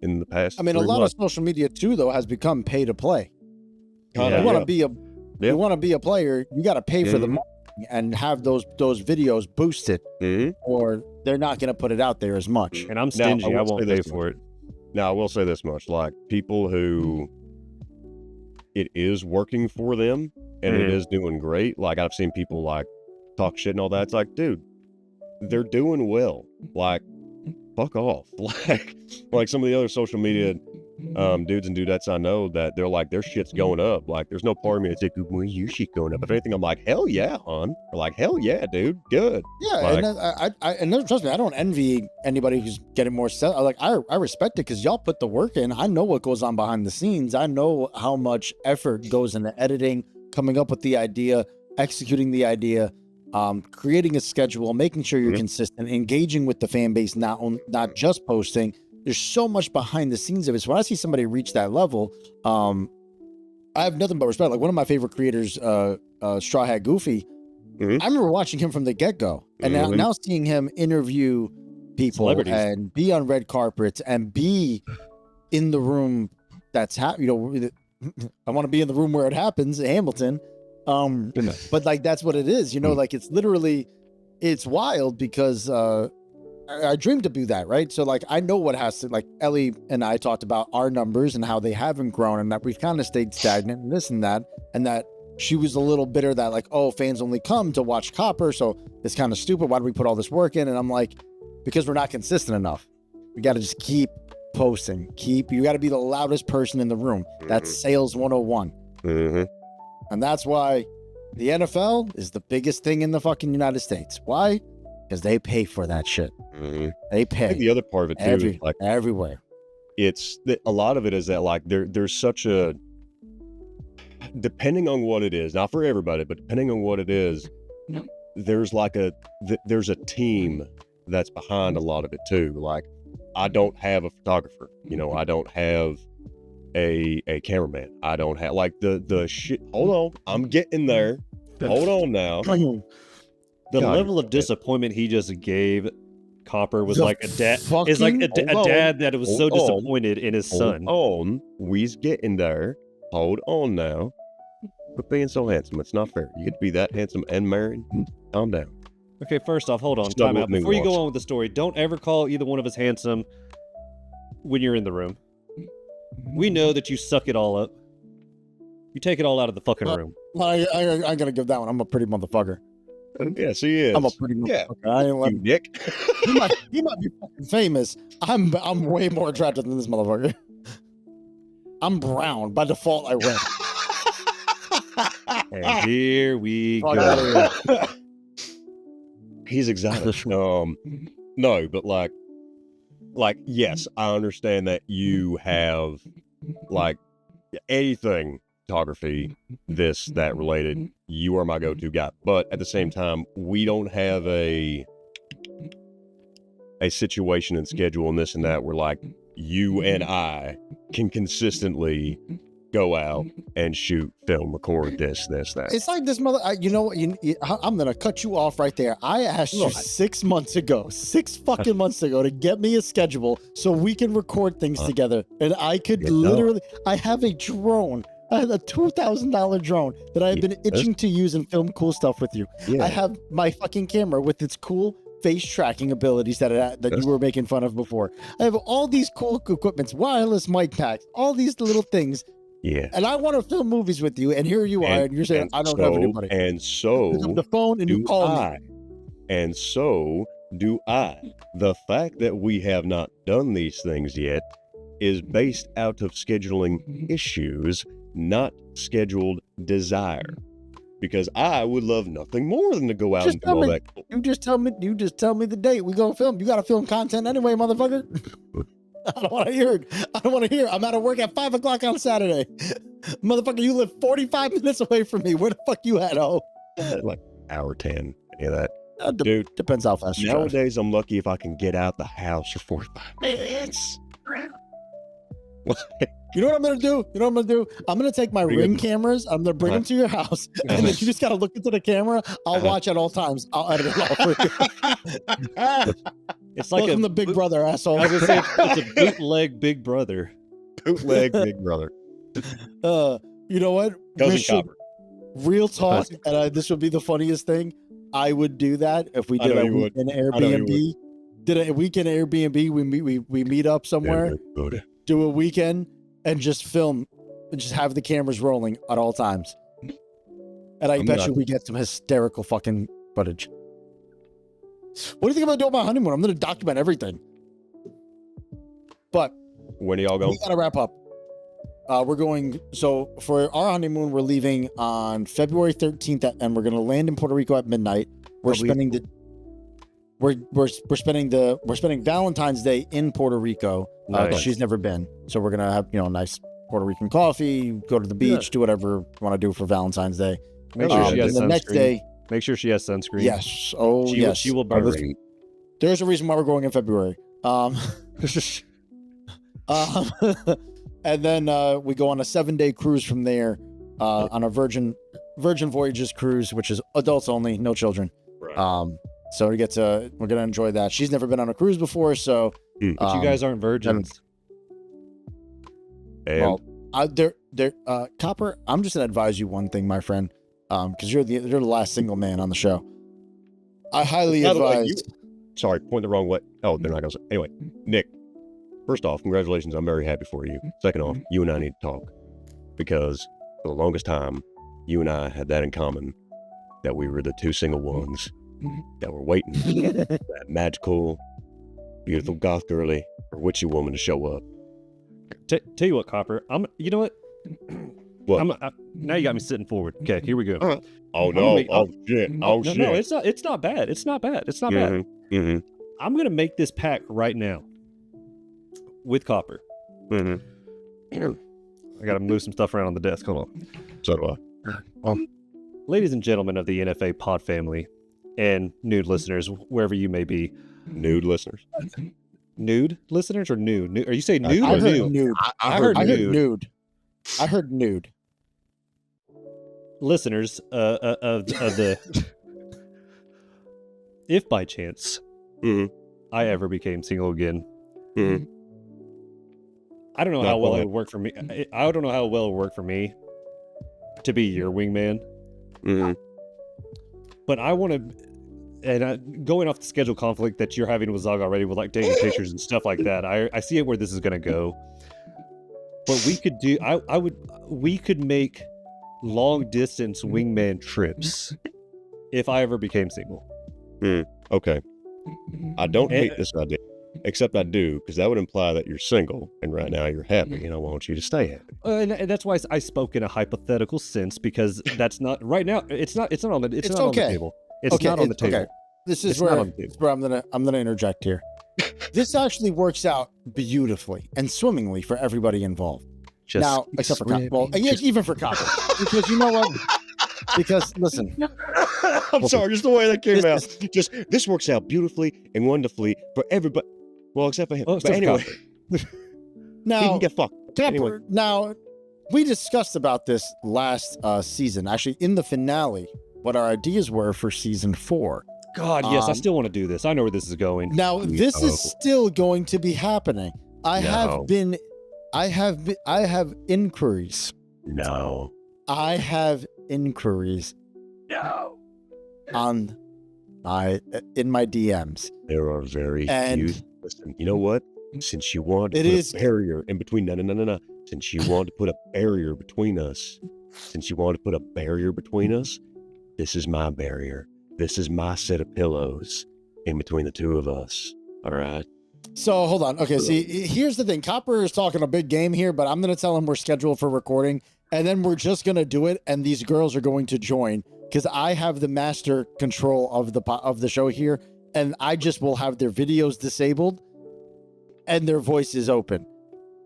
in the past. I mean, a lot of social media too, though, has become pay to play. You want to be a player, you got to pay for the money and have those videos boosted, or they're not going to put it out there as much. And I'm stingy. I won't pay for it. Now, I will say this much: like people who it is working for them and it is doing great. Like I've seen people like talk shit and all that. It's like, dude, they're doing well. Like, fuck off. Like some of the other social media dudes and dudettes I know that they're like, their shit's going up. Like, there's no part of me that's like, well, your shit going up. If anything, I'm like, hell yeah, hon. Or like, hell yeah, dude, good. Yeah, like, and trust me, I don't envy anybody who's getting more like I respect it because y'all put the work in. I know what goes on behind the scenes. I know how much effort goes into editing, coming up with the idea, executing the idea, creating a schedule, making sure you're consistent, engaging with the fan base, not just posting. There's so much behind the scenes of it. So when I see somebody reach that level, I have nothing but respect. Like one of my favorite creators, Straw Hat Goofy, I remember watching him from the get-go, and now seeing him interview people and be on red carpets and be in the room that's happening. You know, I want to be in the room where it happens, Hamilton. But like that's what it is. You know, like it's literally, it's wild because I dreamed to do that, right? So like I know what has to, like Ellie and I talked about our numbers and how they haven't grown and that we've kind of stayed stagnant and this and that she was a little bitter that like, oh, fans only come to watch Copper, so it's kind of stupid. Why do we put all this work in? And I'm like, because we're not consistent enough. We got to just keep posting. You got to be the loudest person in the room. That's sales 101. And that's why the NFL is the biggest thing in the fucking United States. Why? Because they pay for that shit. They pay. I think the other part of it too is like everywhere. It's a lot of it is that like there's such a, depending on what it is, not for everybody, but depending on what it is, there's like there's a team that's behind a lot of it too. Like I don't have a photographer, you know, I don't have a cameraman, I don't have like the shit. Hold on, I'm getting there. Hold on now. The level of disappointment he just gave Copper was like a dad. It's like a dad that was so disappointed in his son. Hold on, we's getting there. Hold on now. Quit being so handsome. It's not fair. You get to be that handsome and married. Calm down. Okay, first off, hold on. Time out. Before you go on with the story, don't ever call either one of us handsome when you're in the room. We know that you suck it all up. You take it all out of the fucking room. I gotta give that one. I'm a pretty motherfucker. Yes, he is. I'm a pretty motherfucker. I ain't like Nick. he might be fucking famous. I'm way more attractive than this motherfucker. I'm brown. By default, I win. And here we go. He's exotic. No, but like yes, I understand that you have like anything photography, this, that related. You are my go-to guy. But at the same time, we don't have a situation and schedule and this and that where like you and I can consistently go out and shoot, film, record this, that. It's like this I'm gonna cut you off right there. I asked you 6 months ago, 6 fucking months ago, to get me a schedule so we can record things together. And I could I have a drone. I have a $2,000 drone that I have been itching to use and film cool stuff with you. I have my fucking camera with its cool face tracking abilities that you were making fun of before. I have all these cool equipments, wireless mic packs, all these little things. Yeah. And I want to film movies with you, and here you are, and you're saying I don't have anybody. And so the phone, and you call me. And so do I. The fact that we have not done these things yet is based out of scheduling issues, not scheduled desire. Because I would love nothing more than to go out and do all that. You just tell me the date we go film. You got to film content anyway, motherfucker. I don't want to hear it. I don't want to hear it. I'm out of work at 5 o'clock on Saturday. Motherfucker, you live 45 minutes away from me. Where the fuck you at, Like hour 10, any of that. Dude, depends how fast you drive. Nowadays, I'm lucky if I can get out the house for 45 minutes. You know what I'm going to do? I'm going to take my Ring cameras. I'm going to bring them to your house. And then you just got to look into the camera. I'll watch at all times. I'll edit it all for you. It's like Welcome to Big Brother, asshole. I was going to say, it's a bootleg Big Brother. Bootleg Big Brother. You know what? Real talk, and this would be the funniest thing. I would do that if we did a weekend Airbnb. Did a weekend Airbnb? We meet up somewhere, do a weekend, and just film, and just have the cameras rolling at all times. And I bet you we get some hysterical fucking footage. What do you think about doing my honeymoon? I'm going to document everything. But when are y'all going? We got to wrap up. We're going. So for our honeymoon, we're leaving on February 13th, and we're going to land in Puerto Rico at midnight. We're spending Valentine's Day in Puerto Rico. Nice. She's never been, so we're gonna have nice Puerto Rican coffee, go to the beach, do whatever you want to do for Valentine's Day. Make sure she has the sunscreen. next day. Make sure she has sunscreen. Yes. Oh, yes. She will burn. There's a reason why we're going in February. And then we go on a 7-day cruise from there on a Virgin Voyages cruise, which is adults only, no children. Right. So we're gonna enjoy that. She's never been on a cruise before, so. But you guys aren't virgins. And Copper, I'm just gonna advise you one thing, my friend, because you're the last single man on the show. I highly advise. Sorry, point the wrong way. Oh, they're not gonna say. Anyway, Nick. First off, congratulations. I'm very happy for you. Second off, you and I need to talk because for the longest time, you and I had that in common, that we were the two single ones that were waiting for that magical, beautiful goth girly or witchy woman to show up. Tell you what, Copper. You know what? What? Now you got me sitting forward. Okay, here we go. Oh no! Shit! No, it's not bad. It's not bad. Mm-hmm. I'm gonna make this pact right now with Copper. Mm-hmm. I gotta move some stuff around on the desk. Hold on. So do I. Ladies and gentlemen of the NFA pod family and nude listeners, wherever you may be. Nude listeners. Nude listeners or nude? Are you saying nude I or heard nude? nude. I heard nude. I heard nude. Listeners of the if by chance I ever became single again, I don't know how well it would work for me. I don't know how well it would work for me to be your wingman. But I want to, and going off the schedule conflict that you're having with Zog already, with like taking pictures and stuff like that, I see it where this is gonna go. But we could do, we could make long distance wingman trips if I ever became single. Okay. I don't hate this idea, except I do, because that would imply that you're single, and right now you're happy, and I want you to stay happy. And that's why I spoke in a hypothetical sense, because that's not right now. It's not on the. It's not on the table. It's not on the table. Okay. This is where I'm gonna interject here. This actually works out beautifully and swimmingly for everybody involved. Now, except for Copper. Well, even for Copper, because you know what? Because listen, I'm sorry, just the way that came out. This works out beautifully and wonderfully for everybody. Well, except for him. Well, but anyway, now he can get fucked. Anyway. Now, we discussed about this last season, actually in the finale, what our ideas were for season 4. God, yes, I still want to do this. I know where this is going. Now, this is still going to be happening. I have inquiries. No. I have inquiries. No. In my DMs. There are very few. Listen, you know what? Since you want to put a barrier in between, since you want to put a barrier between us, this is my barrier. This is my set of pillows in between the two of us. All right. So hold on. Okay. See, here's the thing. Copper is talking a big game here, but I'm going to tell him we're scheduled for recording, and then we're just going to do it. And these girls are going to join because I have the master control of the show here, and I just will have their videos disabled and their voices open.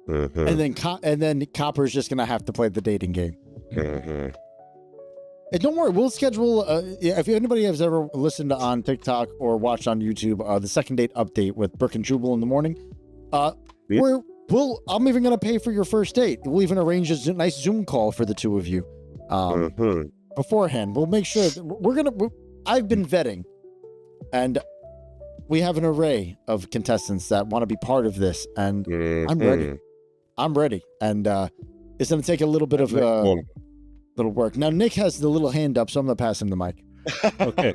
And then Copper's just going to have to play the dating game. And don't worry, we'll schedule. If anybody has ever listened on TikTok or watched on YouTube, the second date update with Brooke and Jubal in the morning, I'm even gonna pay for your first date. We'll even arrange a nice Zoom call for the two of you beforehand. We'll make sure that I've been vetting, and we have an array of contestants that want to be part of this, and I'm ready. And it's gonna take a little bit of little work. Now, Nick has the little hand up, so I'm going to pass him the mic. Okay.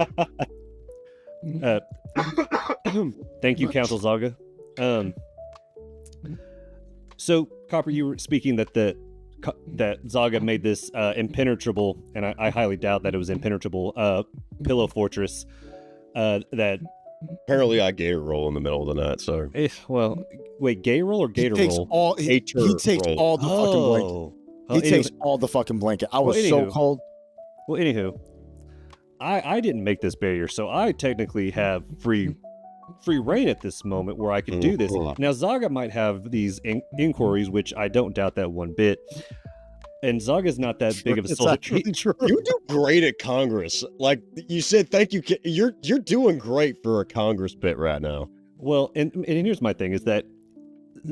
Thank you, Council Zaga. So, Copper, you were speaking that that Zaga made this impenetrable, and I highly doubt that it was impenetrable pillow fortress that. Apparently, I gator roll in the middle of the night. So, well, wait, gay roll or gator roll? He takes all the fucking blanket. He takes all the fucking blanket. I was so cold. Well, anywho, I didn't make this barrier, so I technically have free reign at this moment where I can do this. Now, Zaga might have these inquiries, which I don't doubt that one bit. And Zaga's not that big of a soldier. You do great at Congress. Like you said, thank you. You're doing great for a Congress bit right now. Well, and here's my thing is that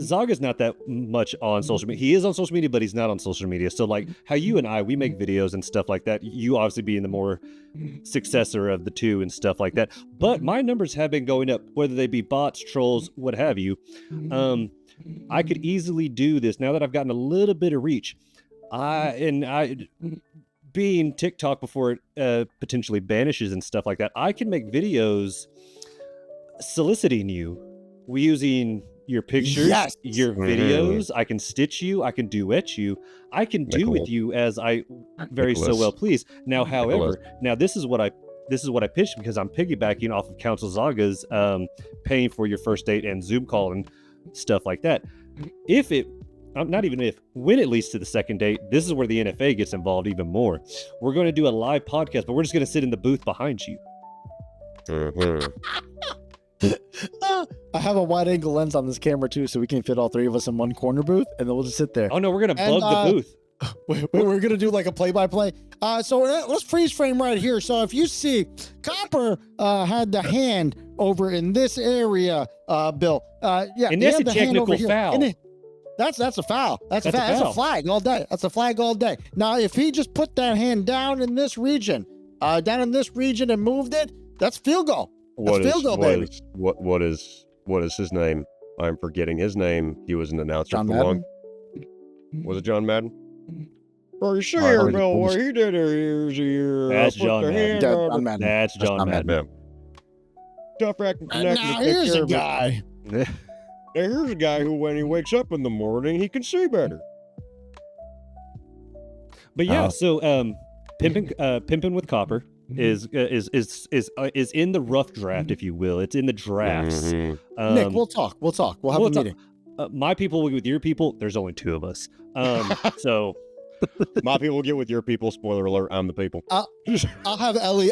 Zaga's not that much on social media. He is on social media, but he's not on social media. So like how you and we make videos and stuff like that, you obviously being the more successor of the two and stuff like that. But my numbers have been going up, whether they be bots, trolls, what have you. I could easily do this now that I've gotten a little bit of reach. Being TikTok before it potentially banishes and stuff like that, I can make videos soliciting you. We using your pictures, your videos. I can stitch you. I can duet you. I can do with you as I very so well please. Now, however, this is what I pitched because I'm piggybacking off of Council Zaga's paying for your first date and Zoom call and stuff like that. When it leads to the second date, this is where the NFA gets involved even more. We're going to do a live podcast, but we're just going to sit in the booth behind you. I have a wide angle lens on this camera too, so we can fit all three of us in one corner booth, and then we'll just sit there. Oh no, we're going to bug the booth. We're going to do like a play-by-play. So let's freeze frame right here. So if you see Copper had the hand over in this area, Bill. And that's a technical foul. That's a foul. That's a foul. That's a flag all day. That's a flag all day. Now, if he just put that hand down in this region, and moved it, that's field goal. Baby. What is his name? I'm forgetting his name. He was an announcer John for Madden? long. Was it John Madden? Are you sure, Bill? What he did here? That's John Madden. That's John Madden. Tough rack and connect. Now here's a guy. Now here's a guy who, when he wakes up in the morning, he can see better. But yeah, so pimping with Copper is in the rough draft, if you will. It's in the drafts. Nick, we'll talk. We'll have a meeting. My people will get with your people. There's only two of us. So my people will get with your people. Spoiler alert: I'm the people. I'll have Ellie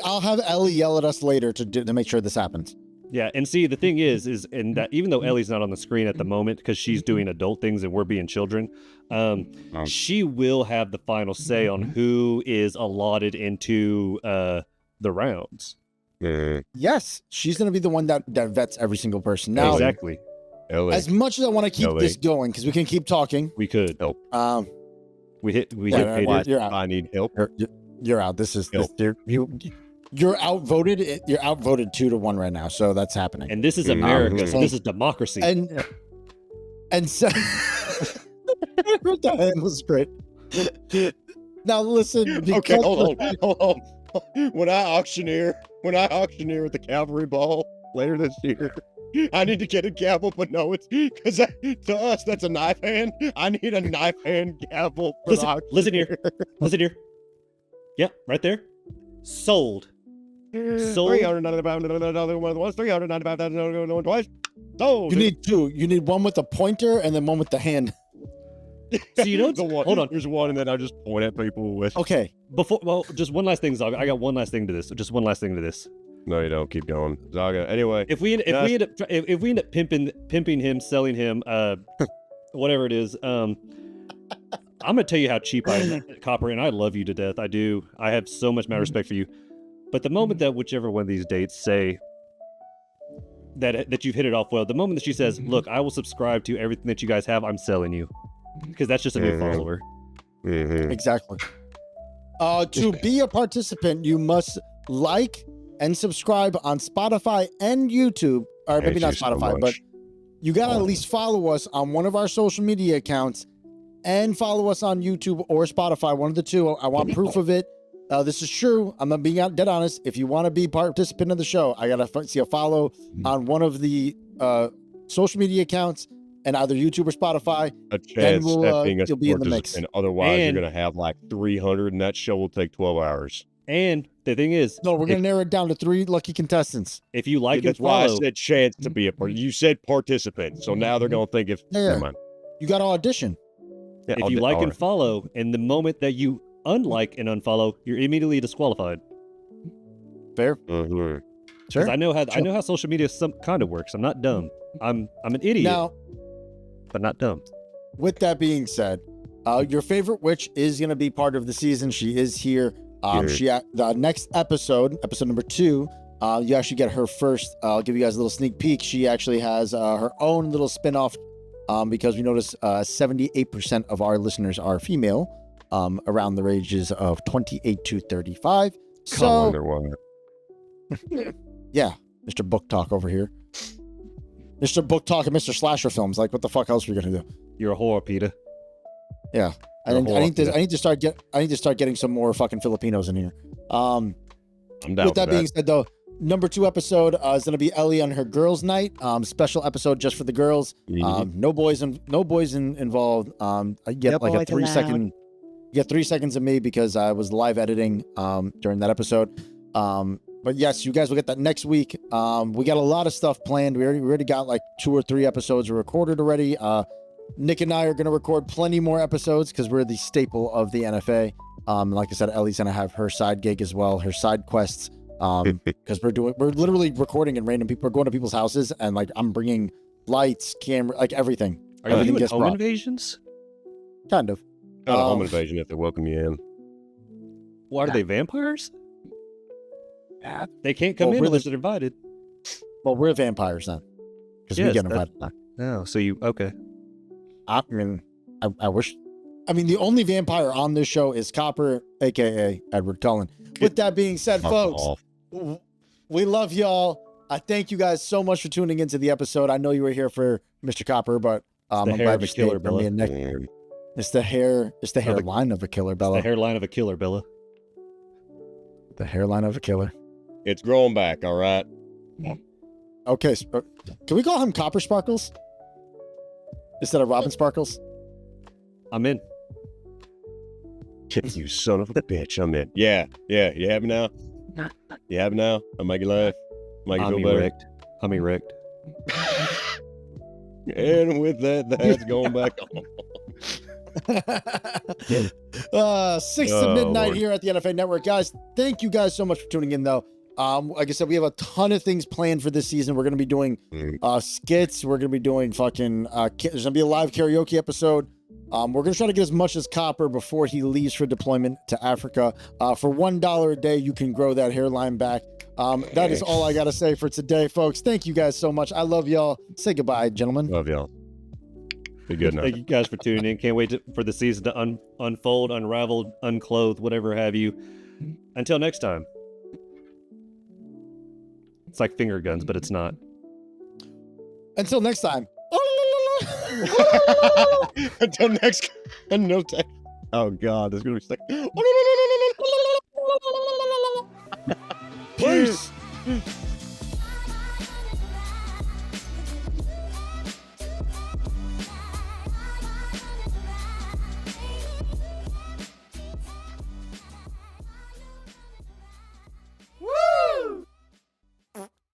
yell at us later to make sure this happens. Yeah, and see, the thing is that even though Ellie's not on the screen at the moment because she's doing adult things and we're being children, she will have the final say on who is allotted into the rounds. Yes, she's going to be the one that vets every single person. Now, exactly. Ellie. As much as I want to keep this going, because we can keep talking. We could. Help. We hit you're out. I need help. You're out. You're outvoted. You're outvoted 2-1 right now, so that's happening. And this is America. So this is democracy. And so that was great. Now listen. Okay, hold on. When I auctioneer at the Cavalry Ball later this year, I need to get a gavel, but no, it's because to us that's a knife hand. I need a knife hand gavel. Listen here. Yep, right there. Sold. 395,000 twice. Sold. You need two. You need one with a pointer and then one with the hand. So you know, hold on. Here's one, and then I just point at people with. Okay. Just one last thing, Zaga. I got one last thing to this. Just one last thing to this. No, you don't. Keep going, Zaga. Anyway, if we end up pimping him, selling him, whatever it is, I'm gonna tell you how cheap I am, Copper, and I love you to death. I do. I have so much mad respect for you. But the moment that whichever one of these dates say that you've hit it off well, the moment that she says, "Look, I will subscribe to everything that you guys have," I'm selling you, because that's just a new follower. Exactly. To be a participant, you must like and subscribe on Spotify and YouTube, or maybe not Spotify, but you gotta at least follow us on one of our social media accounts and follow us on YouTube or Spotify, one of the two. I want proof of it. This is true. I'm being dead honest. If you want to be a participant of the show, I gotta see a follow on one of the social media accounts and either YouTube or Spotify, A then chance at being a you'll be in the mix. participant. Otherwise, And- you're going to have like 300, and that show will take 12 hours. And the thing is, No, we're going to narrow it down to 3 lucky contestants. if you like and That's why I follow, said chance to be a part. You said participant, so now they're going to think if. Yeah. Never mind. You got to audition. Yeah, if I'll you do- like all and right. follow, and the moment that you unlike and unfollow, you're immediately disqualified. Fair? Mhm. Sure. Because I know how social media some kind of works. I'm not dumb. I'm an idiot, Now, but not dumb. with that being said, your favorite witch is going to be part of the season. She is here. The next episode number 2, you actually get her first. I'll give you guys a little sneak peek. She actually has her own little spinoff because we notice 78% of our listeners are female, around the ages of 28 to 35. I So, wonder why. yeah, Mr. Book Talk over here. Mr. Book Talk and Mr. Slasher Films. Like, what the fuck else are we gonna do? You're a whore, Peter. Yeah, I need to start getting some more fucking Filipinos in here. I'm down With that being said, though, number 2 episode is going to be Ellie on her girls' night. Special episode just for the girls. No boys involved. I get like a 3-second. You get 3 seconds of me because I was live editing during that episode. But yes, you guys will get that next week. We got a lot of stuff planned. We already got like 2 or 3 episodes recorded already. Nick and I are going to record plenty more episodes because we're the staple of the NFA. Like I said, Ellie's going to have her side gig as well, her side quests. Because we're literally recording in random people. We're going to people's houses and like I'm bringing lights, camera, like everything. Are you Everything doing gets home brought. invasions? Kind of. Not a home invasion if they welcome you in. Why are they vampires? They can't come in unless they're invited. Well, we're vampires then. Because we Yes, get invited. Oh, so you okay? I mean, I wish. I mean, the only vampire on this show is Copper, aka Edward Cullen. With that being said, folks, we love y'all. I thank you guys so much for tuning into the episode. I know you were here for Mr. Copper, but I'm glad you stayed for me and Nick. It's the hairline of a killer, Bella. The hairline of a killer, Bella. The hairline of a killer. It's growing back, all right? Okay, can we call him Copper Sparkles instead of Robin Sparkles? I'm in. You son of a bitch, I'm in. Yeah, you have me now? You have me now? I'll make you laugh. Make you feel better. Erect. I'm erect. And with that, that's going back on. 6 to midnight here at the NFA Network. Guys, thank you guys so much for tuning in, though. Like I said, we have a ton of things planned for this season. We're going to be doing skits. We're going to be doing fucking... there's going to be a live karaoke episode. We're going to try to get as much as Copper before he leaves for deployment to Africa. For $1 a day, you can grow that hairline back. That is all I got to say for today, folks. Thank you guys so much. I love y'all. Say goodbye, gentlemen. Love y'all. Be good now. Thank you guys for tuning in. Can't wait for the season to unfold, unravel, unclothe, whatever have you. Until next time. It's like finger guns, but it's not. Until next time. Until next. No time. Oh God, it's gonna be stuck. Peace.